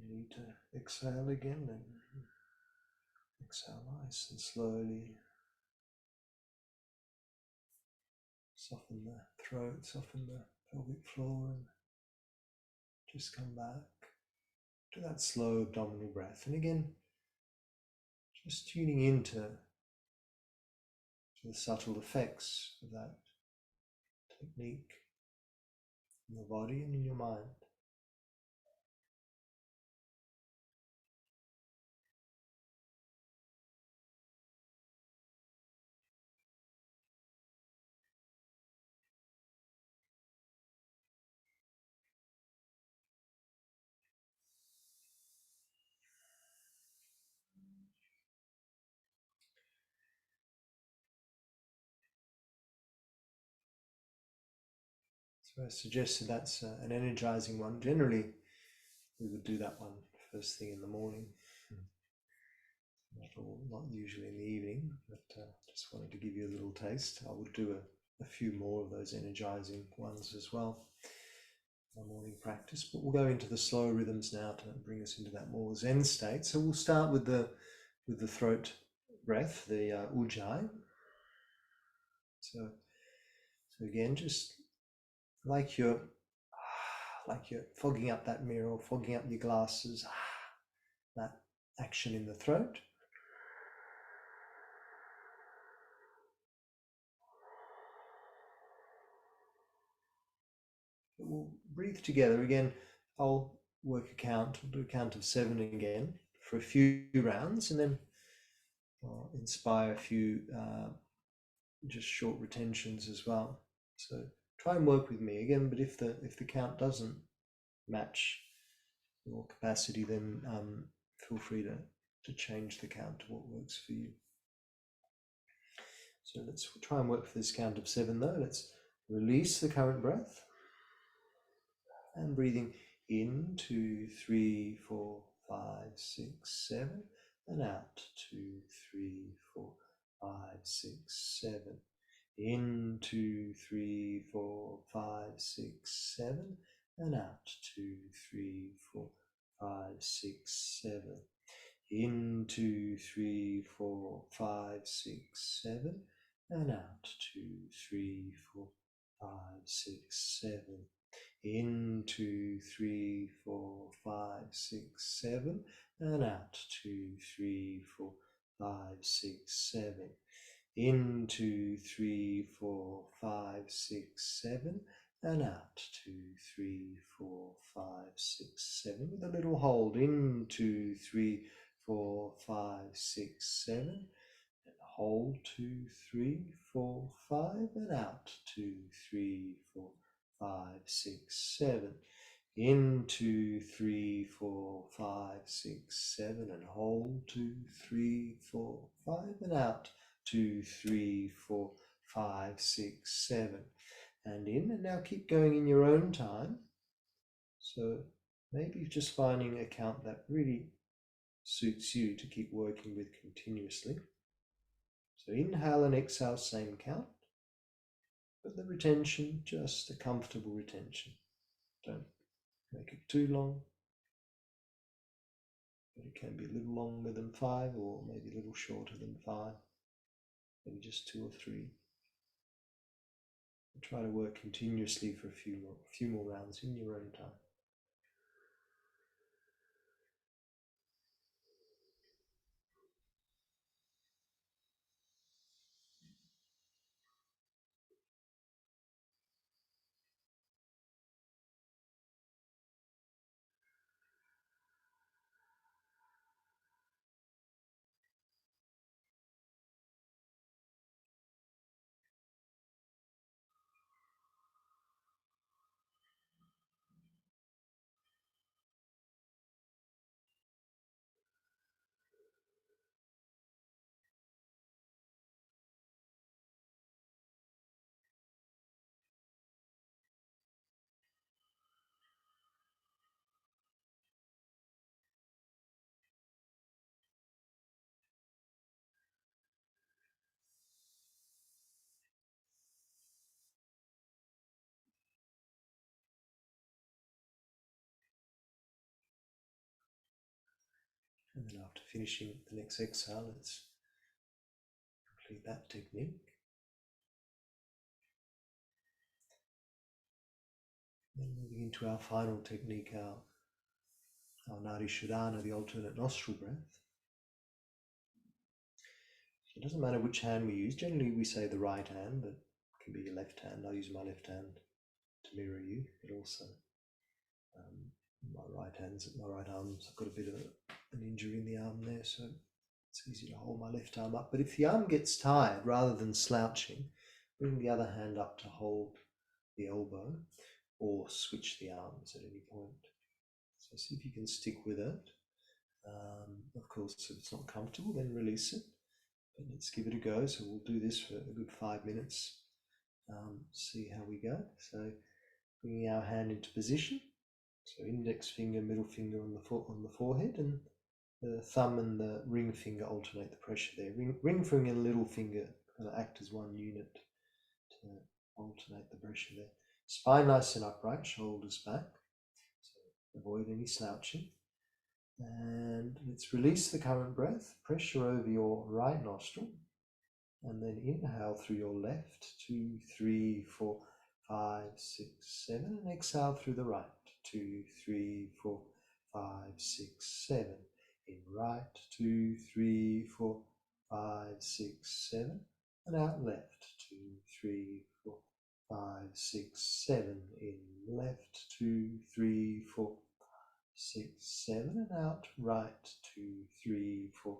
We need to exhale again, and exhale nice and slowly. Soften the throat, soften the pelvic floor, and just come back to that slow abdominal breath. And again, just tuning into the subtle effects of that technique in the body and in your mind. So I suggested that's an energizing one. Generally, we would do that one first thing in the morning. Not usually in the evening, but just wanted to give you a little taste. I would do a few more of those energizing ones as well, my morning practice. But we'll go into the slow rhythms now to bring us into that more Zen state. So we'll start with the throat breath, the ujjayi. So again, just like you're fogging up that mirror or fogging up your glasses, that action in the throat. We'll breathe together again. I'll work a count. We'll do a count of 7 again for a few rounds, and then I'll inspire a few just short retentions as well. So try and work with me again. But if the count doesn't match your capacity, then feel free to change the count to what works for you. So let's try and work for this count of 7 though. Let's release the current breath. And breathing in, 2, 3, 4, 5, 6, 7, and out, 2, 3, 4, 5, 6, 7. In, 2, 3, 4, 5, 6, 7, and out, 2, 3, 4, 5, 6, 7. In, 2, 3, 4, 5, 6, 7, and out, 2, 3, 4, 5, 6, 7. In, 2, 3, 4, 5, 6, 7, and out, 2, 3, 4, 5, 6, 7. In, 2, 3, 4, 5, 6, 7, and out. 2, 3, 4, 5, 6, 7. With a little hold. In 2, 3, 4, 5, 6, 7. And hold 2, 3, 4, 5. And out. 2, 3, 4, 5, 6, 7. In 2, 3, 4, 5, 6, 7. And hold 2, 3, 4, 5. And out. 2, 3, 4, 5, 6, 7. And in, and now keep going in your own time. So maybe just finding a count that really suits you to keep working with continuously. So inhale and exhale, same count, but the retention, just a comfortable retention. Don't make it too long, but it can be a little longer than 5 or maybe a little shorter than 5, maybe just 2 or 3. And try to work continuously for a few more rounds in your own time. And then after finishing the next exhale, let's complete that technique. Then moving into our final technique, our Nadi Shodhana, the alternate nostril breath. So it doesn't matter which hand we use. Generally we say the right hand, but it can be your left hand. I'll use my left hand to mirror you, but also my right arm's, I've got a bit of an injury in the arm there, so it's easy to hold my left arm up. But if the arm gets tired, rather than slouching, bring the other hand up to hold the elbow, or switch the arms at any point. So see if you can stick with it. Of course, if it's not comfortable, then release it. But let's give it a go. So we'll do this for a good 5 minutes. See how we go. So bringing our hand into position. So index finger, middle finger on the forehead, and the thumb and the ring finger alternate the pressure there. Ring finger and little finger kind of act as one unit to alternate the pressure there. Spine nice and upright, shoulders back. So avoid any slouching. And let's release the current breath. Pressure over your right nostril. And then inhale through your left. 2, 3, 4, 5, 6, 7. And exhale through the right. 2, 3, 4, 5, 6, 7. In right. 2, 3, 4, 5, 6, 7. And out left. 2, 3, 4, 5, 6, 7. In left. 2, 3, 4, 6, 7. And out right. 2, 3, 4,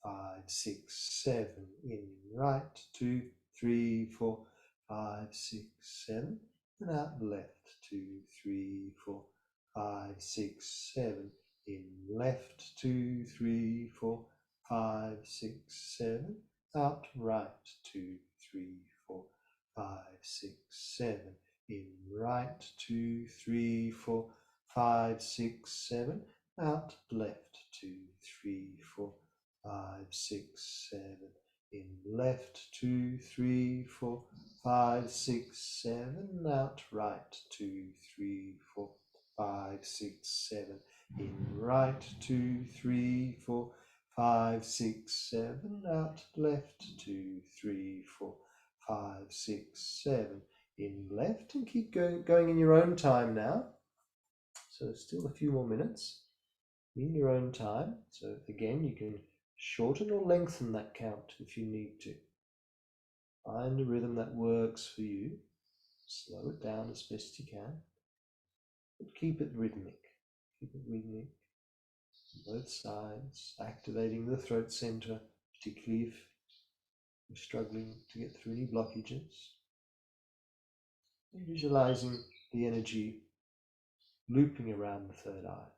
5, 6, 7. In right. 2, 3, 4, 5, 6, 7. And out left. 2, 3, 4, 5, 6, 7. In left. 2, 3, 4, 5, 6, 7. Out right. 2, 3, 4, 5, 6, 7. In right. 2, 3, 4, 5, 6, 7. Out left. 2, 3, 4, 5, 6, 7. In left. 2, 3, 4, 5, 6, 7. Out right. 2, 3, 4, 5, 6, 7. In right. 2, 3, 4, 5, 6, 7. Out left. 2, 3, 4, 5, 6, 7. In left, and keep going in your own time now. So still a few more minutes in your own time. So again, you can shorten or lengthen that count if you need to. Find a rhythm that works for you. Slow it down as best you can, but keep it rhythmic. Keep it rhythmic on both sides, activating the throat center, particularly if you're struggling to get through any blockages. And visualizing the energy looping around the third eye.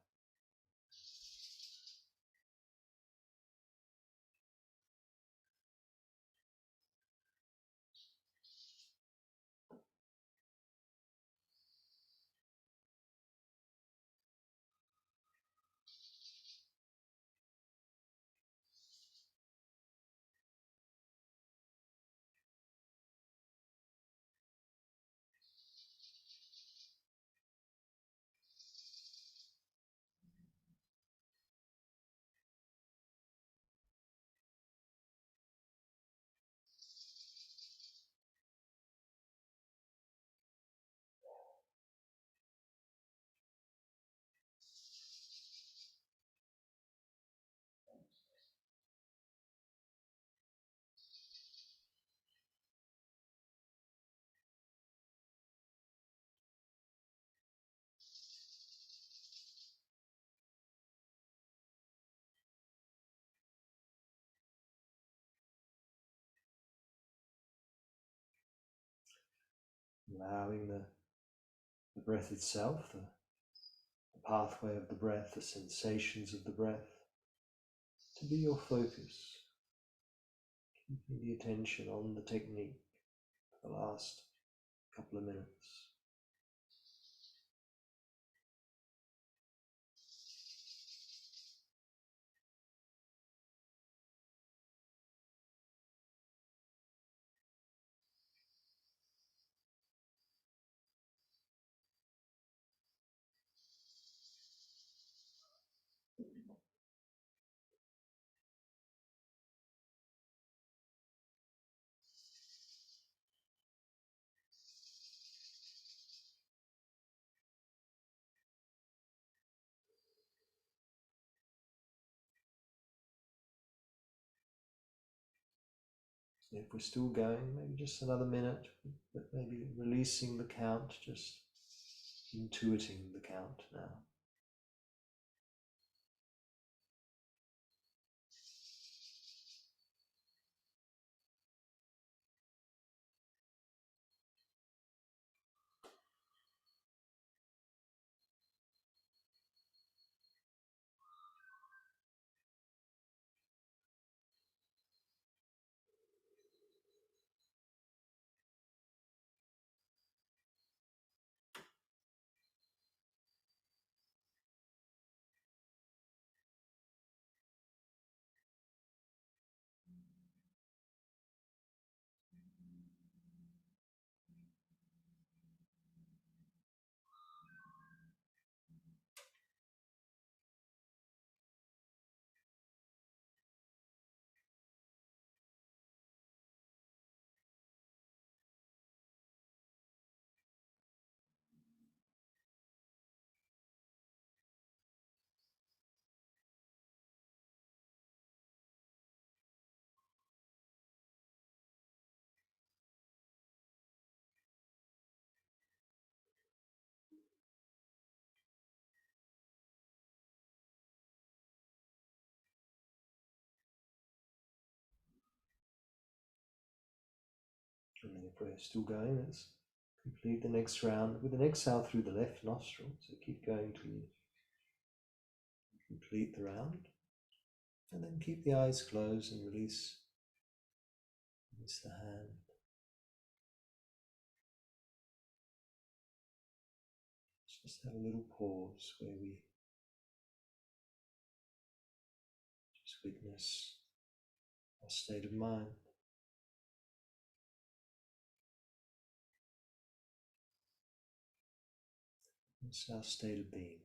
Allowing the breath itself, the pathway of the breath, the sensations of the breath to be your focus. Keeping the attention on the technique for the last couple of minutes. If we're still going, maybe just another minute, but maybe releasing the count, just intuiting the count now. And then if we're still going, let's complete the next round with an exhale through the left nostril. So keep going till you complete the round. And then keep the eyes closed and release the hand. Just have a little pause where we just witness our state of mind. It's our state of being.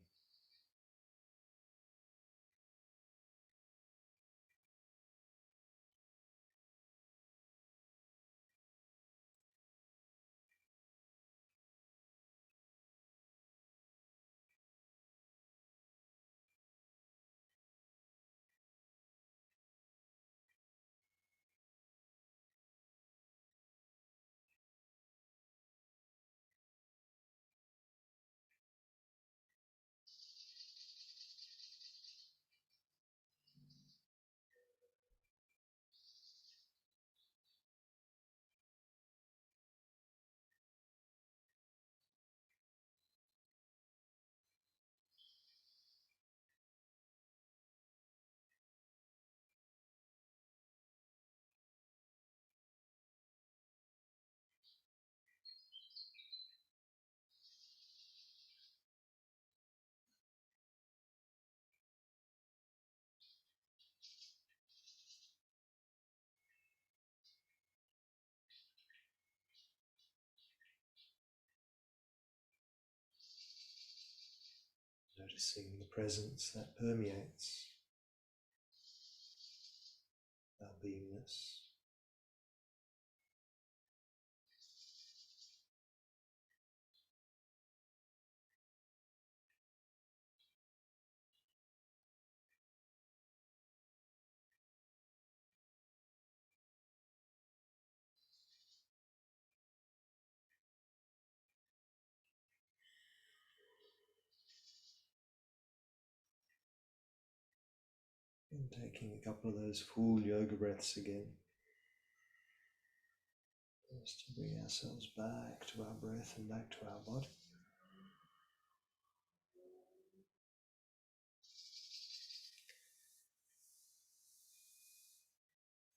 Noticing the presence that permeates our beingness. And taking a couple of those full yoga breaths again. Just to bring ourselves back to our breath and back to our body.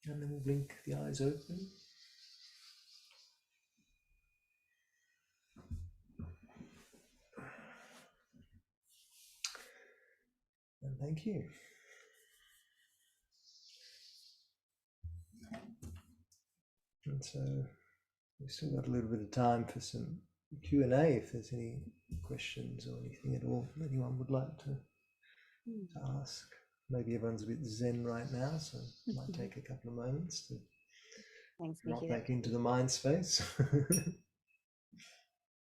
And then we'll blink the eyes open. And thank you. And so we've still got a little bit of time for some Q&A if there's any questions or anything at all anyone would like to ask. Maybe everyone's a bit zen right now, so it might take a couple of moments to drop back into the mind space.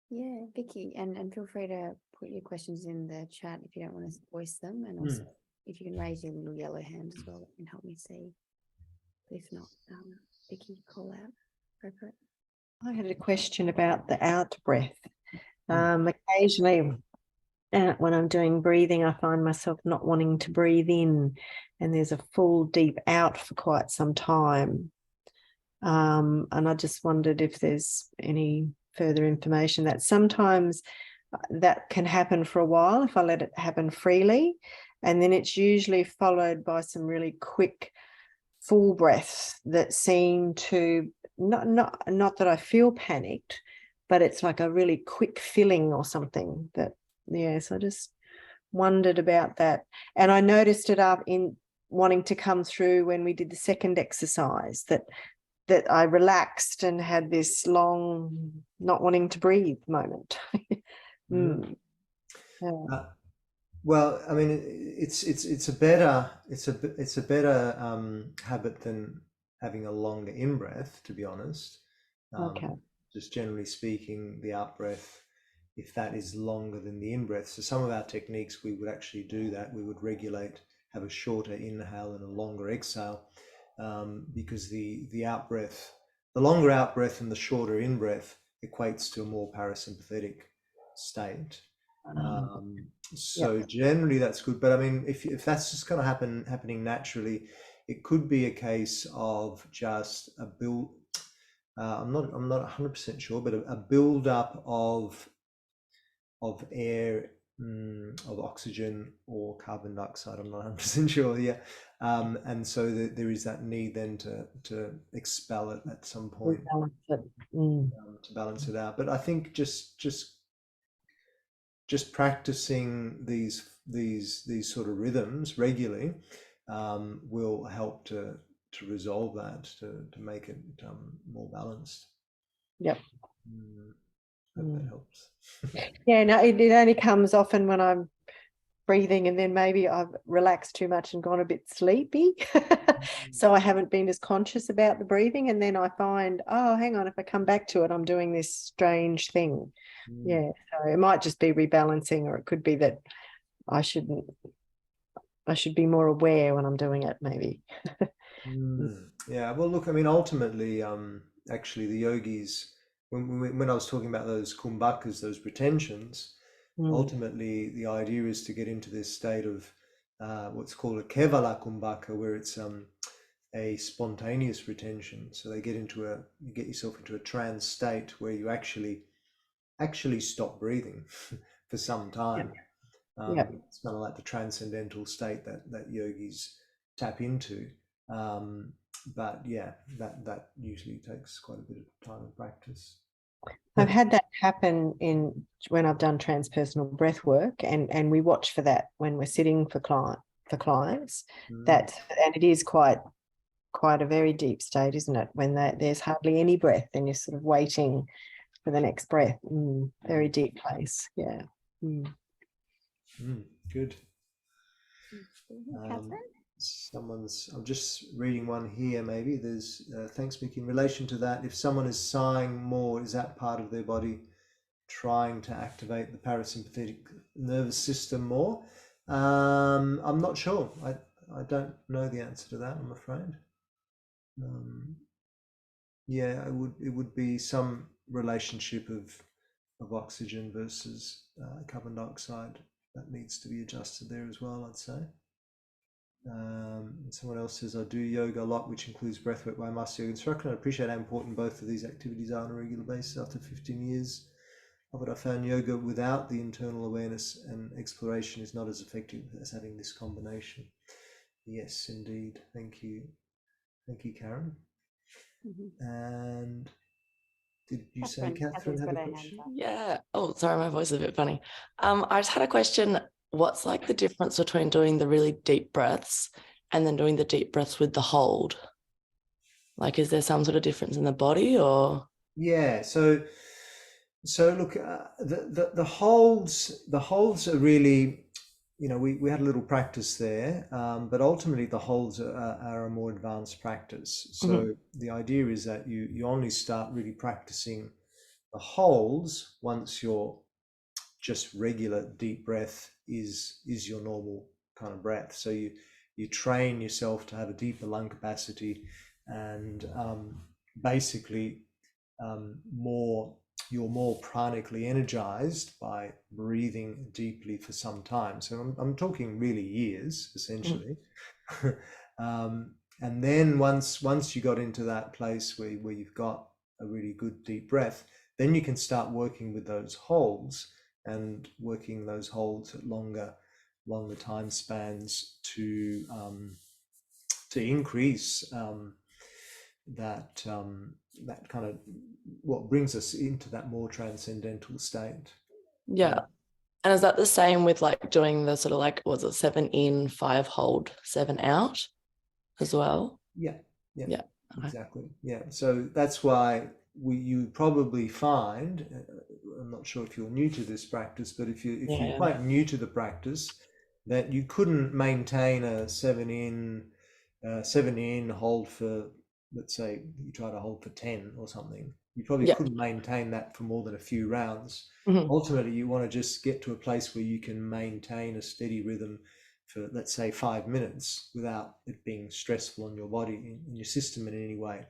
Yeah, Vicky, and feel free to put your questions in the chat if you don't want to voice them, and also if you can raise your little yellow hand as well, that can help me see. If not, Vicky, call out. Go for it. I had a question about the out breath. Occasionally, when I'm doing breathing, I find myself not wanting to breathe in, and there's a full deep out for quite some time. And I just wondered if there's any further information that sometimes that can happen for a while if I let it happen freely, and then it's usually followed by some really quick full breaths that seem to not that I feel panicked, but it's like a really quick filling or something that, so I just wondered about that. And I noticed it up in wanting to come through when we did the second exercise, that I relaxed and had this long not wanting to breathe moment. Well, I mean, it's a better habit than having a longer in breath, to be honest. Okay. Just generally speaking, the out breath, if that is longer than the in breath. So some of our techniques, we would actually do that. We would regulate, have a shorter inhale and a longer exhale, because the out breath, the longer out breath and the shorter in breath equates to a more parasympathetic state. So generally that's good, but I mean, if that's just going to happening naturally, it could be a case of just a build. I'm not 100% sure, but a build up of air, of oxygen or carbon dioxide. I'm not 100% sure. Yeah, and so there is that need then to expel it at some point, to balance it out. But I think just practicing these sort of rhythms regularly will help to resolve that, to make it more balanced. Yep. Hope that helps. Yeah, no, it only comes often when I'm breathing and then maybe I've relaxed too much and gone a bit sleepy. So I haven't been as conscious about the breathing, and then I find, oh, hang on, if I come back to it, I'm doing this strange thing. Yeah, so it might just be rebalancing, or it could be that I should be more aware when I'm doing it, maybe. Yeah, well, look, I mean, ultimately, actually the yogis, when I was talking about those kumbhakas, those retentions, ultimately the idea is to get into this state of what's called a kevala kumbhaka, where it's a spontaneous retention. So they you get yourself into a trance state where you actually stop breathing for some time. It's kind of like the transcendental state that yogis tap into. But yeah, that usually takes quite a bit of time and practice. I've had that happen when I've done transpersonal breath work, and we watch for that when we're sitting for clients. And it is quite a very deep state, isn't it? When there's hardly any breath and you're sort of waiting for the next breath. Very deep place. Yeah. Good. Catherine? I'm just reading one here, maybe. There's, thanks, Mickey. In relation to that, if someone is sighing more, is that part of their body trying to activate the parasympathetic nervous system more? I'm not sure. I don't know the answer to that, I'm afraid. Yeah, it would be some relationship of oxygen versus carbon dioxide that needs to be adjusted there as well, I'd say. Someone else says, I do yoga a lot, which includes breathwork by master yoga instructor. I appreciate how important both of these activities are on a regular basis. After 15 years of it, I found yoga without the internal awareness and exploration is not as effective as having this combination. Yes, indeed. Thank you. Thank you, Karen. And did you say Catherine had a question? Yeah. Oh, sorry, my voice is a bit funny. I just had a question. What's like the difference between doing the really deep breaths and then doing the deep breaths with the hold? Like, is there some sort of difference in the body or? Yeah. So look, the holds are really, we had a little practice there, but ultimately the holds are a more advanced practice. So the idea is that you only start really practicing the holds once your just regular deep breath is your normal kind of breath. So you train yourself to have a deeper lung capacity, and basically you're more pranically energized by breathing deeply for some time. So I'm talking really years, essentially. And then once you got into that place where you've got a really good deep breath, then you can start working with those holds and working those holds at longer time spans to increase that kind of what brings us into that more transcendental state. Yeah. And is that the same with like doing the sort of like, was it 7 in, 5 hold, 7 out as well? Yeah. Okay. Exactly. Yeah. So that's why you probably find, I'm not sure if you're new to this practice, but if you're quite new to the practice, that you couldn't maintain a 7 in hold for, let's say you try to hold for 10 or something, you probably couldn't maintain that for more than a few rounds. Ultimately, you want to just get to a place where you can maintain a steady rhythm for, let's say, 5 minutes without it being stressful on your body, in your system in any way.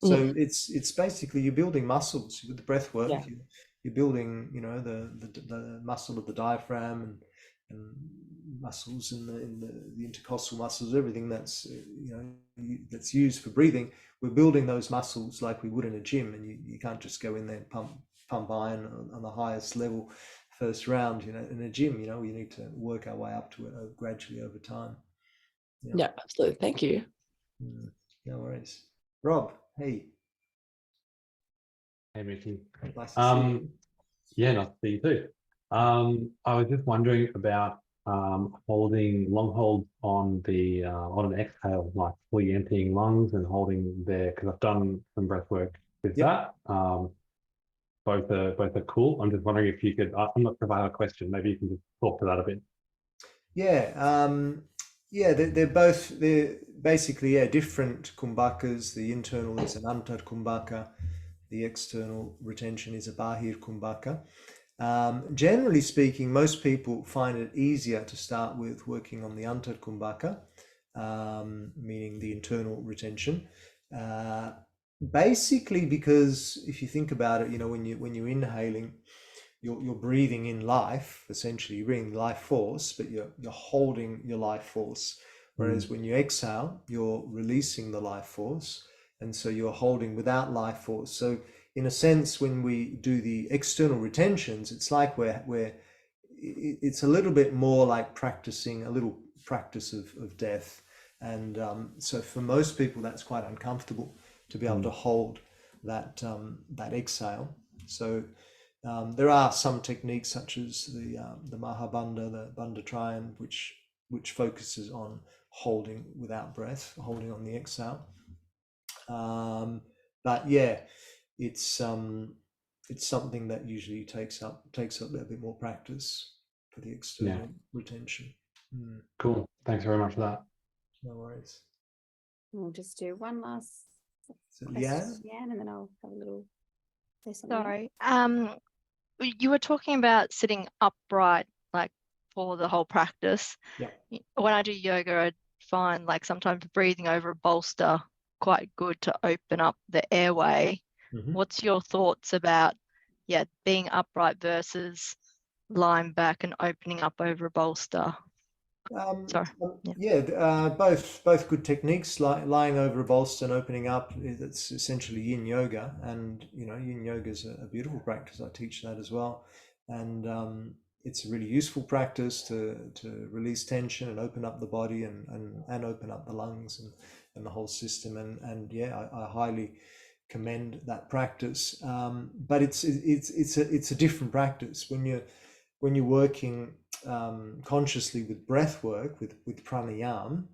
So it's basically you're building muscles with the breath work. You're building, the muscle of the diaphragm and muscles in the intercostal muscles, everything that's that's used for breathing. We're building those muscles like we would in a gym, and you can't just go in there and pump iron on the highest level first round. In a gym, we need to work our way up to it gradually over time. Yeah, absolutely. Thank you. No worries. Rob, hey. Hey, Mickey. Nice to see you. Yeah, nice to see you too. I was just wondering about holding long holds on an exhale, like fully emptying lungs and holding there, because I've done some breath work with that. Both are cool. I'm just wondering if you could, I'm not sure if I have a question, maybe you can just talk to that a bit. They're basically different kumbhakas. The internal is an antar kumbhaka. The external retention is a bahir kumbhaka. Generally speaking, most people find it easier to start with working on the antar kumbhaka, meaning the internal retention. Basically, because if you think about it, when you're inhaling, you're breathing in life. Essentially, you're breathing life force, but you're holding your life force. Whereas when you exhale, you're releasing the life force, and so you're holding without life force. So in a sense, when we do the external retentions, it's like it's a little bit more like practicing a little practice of death. And so for most people, that's quite uncomfortable to be able to hold that exhale. So there are some techniques such as the Mahabandha, the Bandha Trayan, which focuses on holding without breath, holding on the exhale. But yeah, it's something that usually takes up a little bit more practice for the external retention. Cool. Thanks very much for that. No worries. We'll just do one last So, question, Leanne, and then I'll have a little. Sorry. You were talking about sitting upright, like for the whole practice. Yeah. When I do yoga, I find like sometimes breathing over a bolster quite good to open up the airway. What's your thoughts about, being upright versus lying back and opening up over a bolster? Both good techniques. Lying over a bolster and opening up, it's essentially yin yoga, and yin yoga is a beautiful practice. I teach that as well, and it's a really useful practice to release tension and open up the body and open up the lungs and the whole system. And I highly commend that practice. But it's a different practice when you're working consciously with breath work, with pranayama,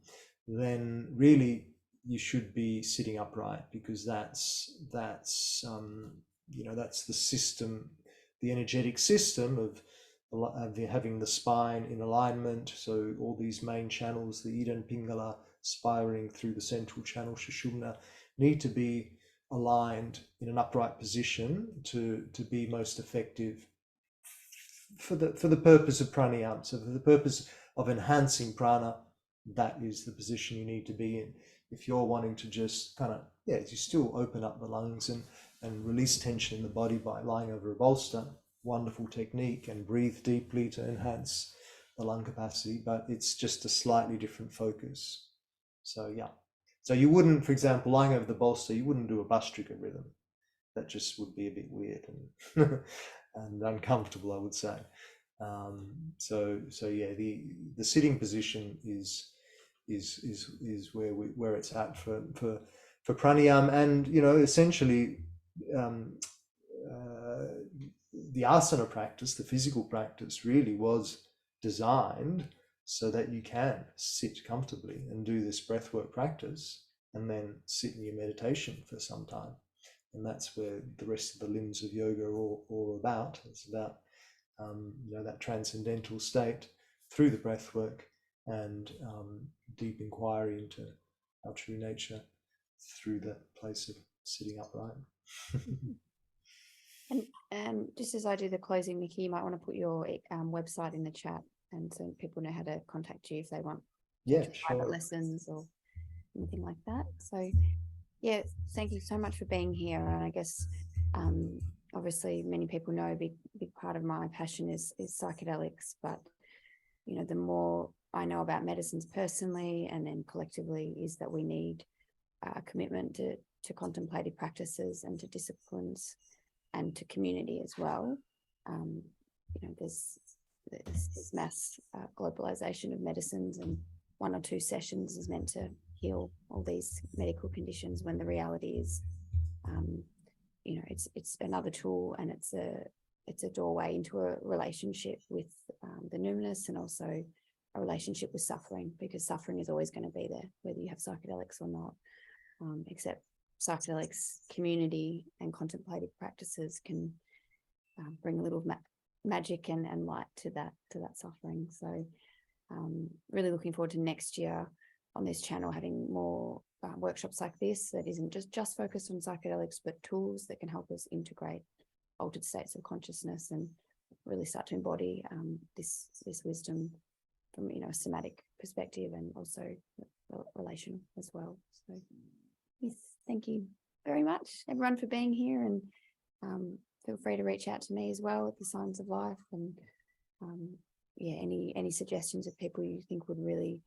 then really you should be sitting upright, because that's the system, the energetic system of having the spine in alignment. So all these main channels, the Ida and Pingala spiring through the central channel, Sushumna, need to be aligned in an upright position to be most effective for the purpose of pranayama. So for the purpose of enhancing prana, that is the position you need to be in. If you're wanting to just you still open up the lungs and release tension in the body by lying over a bolster, wonderful technique, and breathe deeply to enhance the lung capacity, but it's just a slightly different focus. So you wouldn't, for example, lying over the bolster, you wouldn't do a Bhastrika rhythm. That just would be a bit weird and and uncomfortable, I would say. The sitting position is where it's at for pranayama. And essentially the asana practice, the physical practice, really was designed so that you can sit comfortably and do this breathwork practice and then sit in your meditation for some time. And that's where the rest of the limbs of yoga are all about. It's about that transcendental state through the breath work and deep inquiry into our true nature through the place of sitting upright. And just as I do the closing, Mickey, you might want to put your website in the chat, and so people know how to contact you if they want private lessons or anything like that. So thank you so much for being here. And I guess obviously many people know a big part of my passion is psychedelics, but the more I know about medicines personally and then collectively is that we need a commitment to contemplative practices and to disciplines and to community as well. There's mass globalization of medicines, and 1 or 2 sessions is meant to heal all these medical conditions, when the reality is it's another tool, and it's a doorway into a relationship with the numinous, and also a relationship with suffering, because suffering is always going to be there whether you have psychedelics or not, except psychedelics, community and contemplative practices can bring a little magic and light to that suffering. So really looking forward to next year on this channel having more workshops like this that isn't just focused on psychedelics, but tools that can help us integrate altered states of consciousness and really start to embody this wisdom from a somatic perspective and also relational as well. So yes, thank you very much everyone for being here, and feel free to reach out to me as well at the Signs of Life, and any suggestions of people you think would really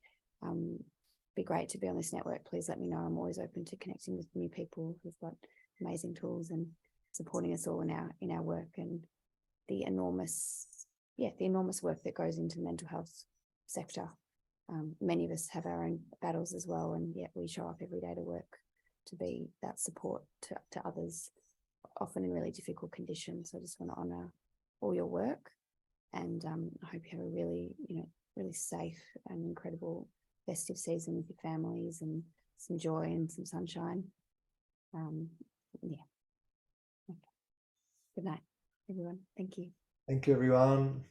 be great to be on this network, please let me know. I'm always open to connecting with new people who've got amazing tools and supporting us all in our work, and the enormous work that goes into the mental health sector. Many of us have our own battles as well, and yet we show up every day to work to be that support to others, often in really difficult conditions. So I just want to honour all your work, and I hope you have a really safe and incredible festive season with your families, and some joy and some sunshine. Okay. Good night, everyone. Thank you. Thank you, everyone.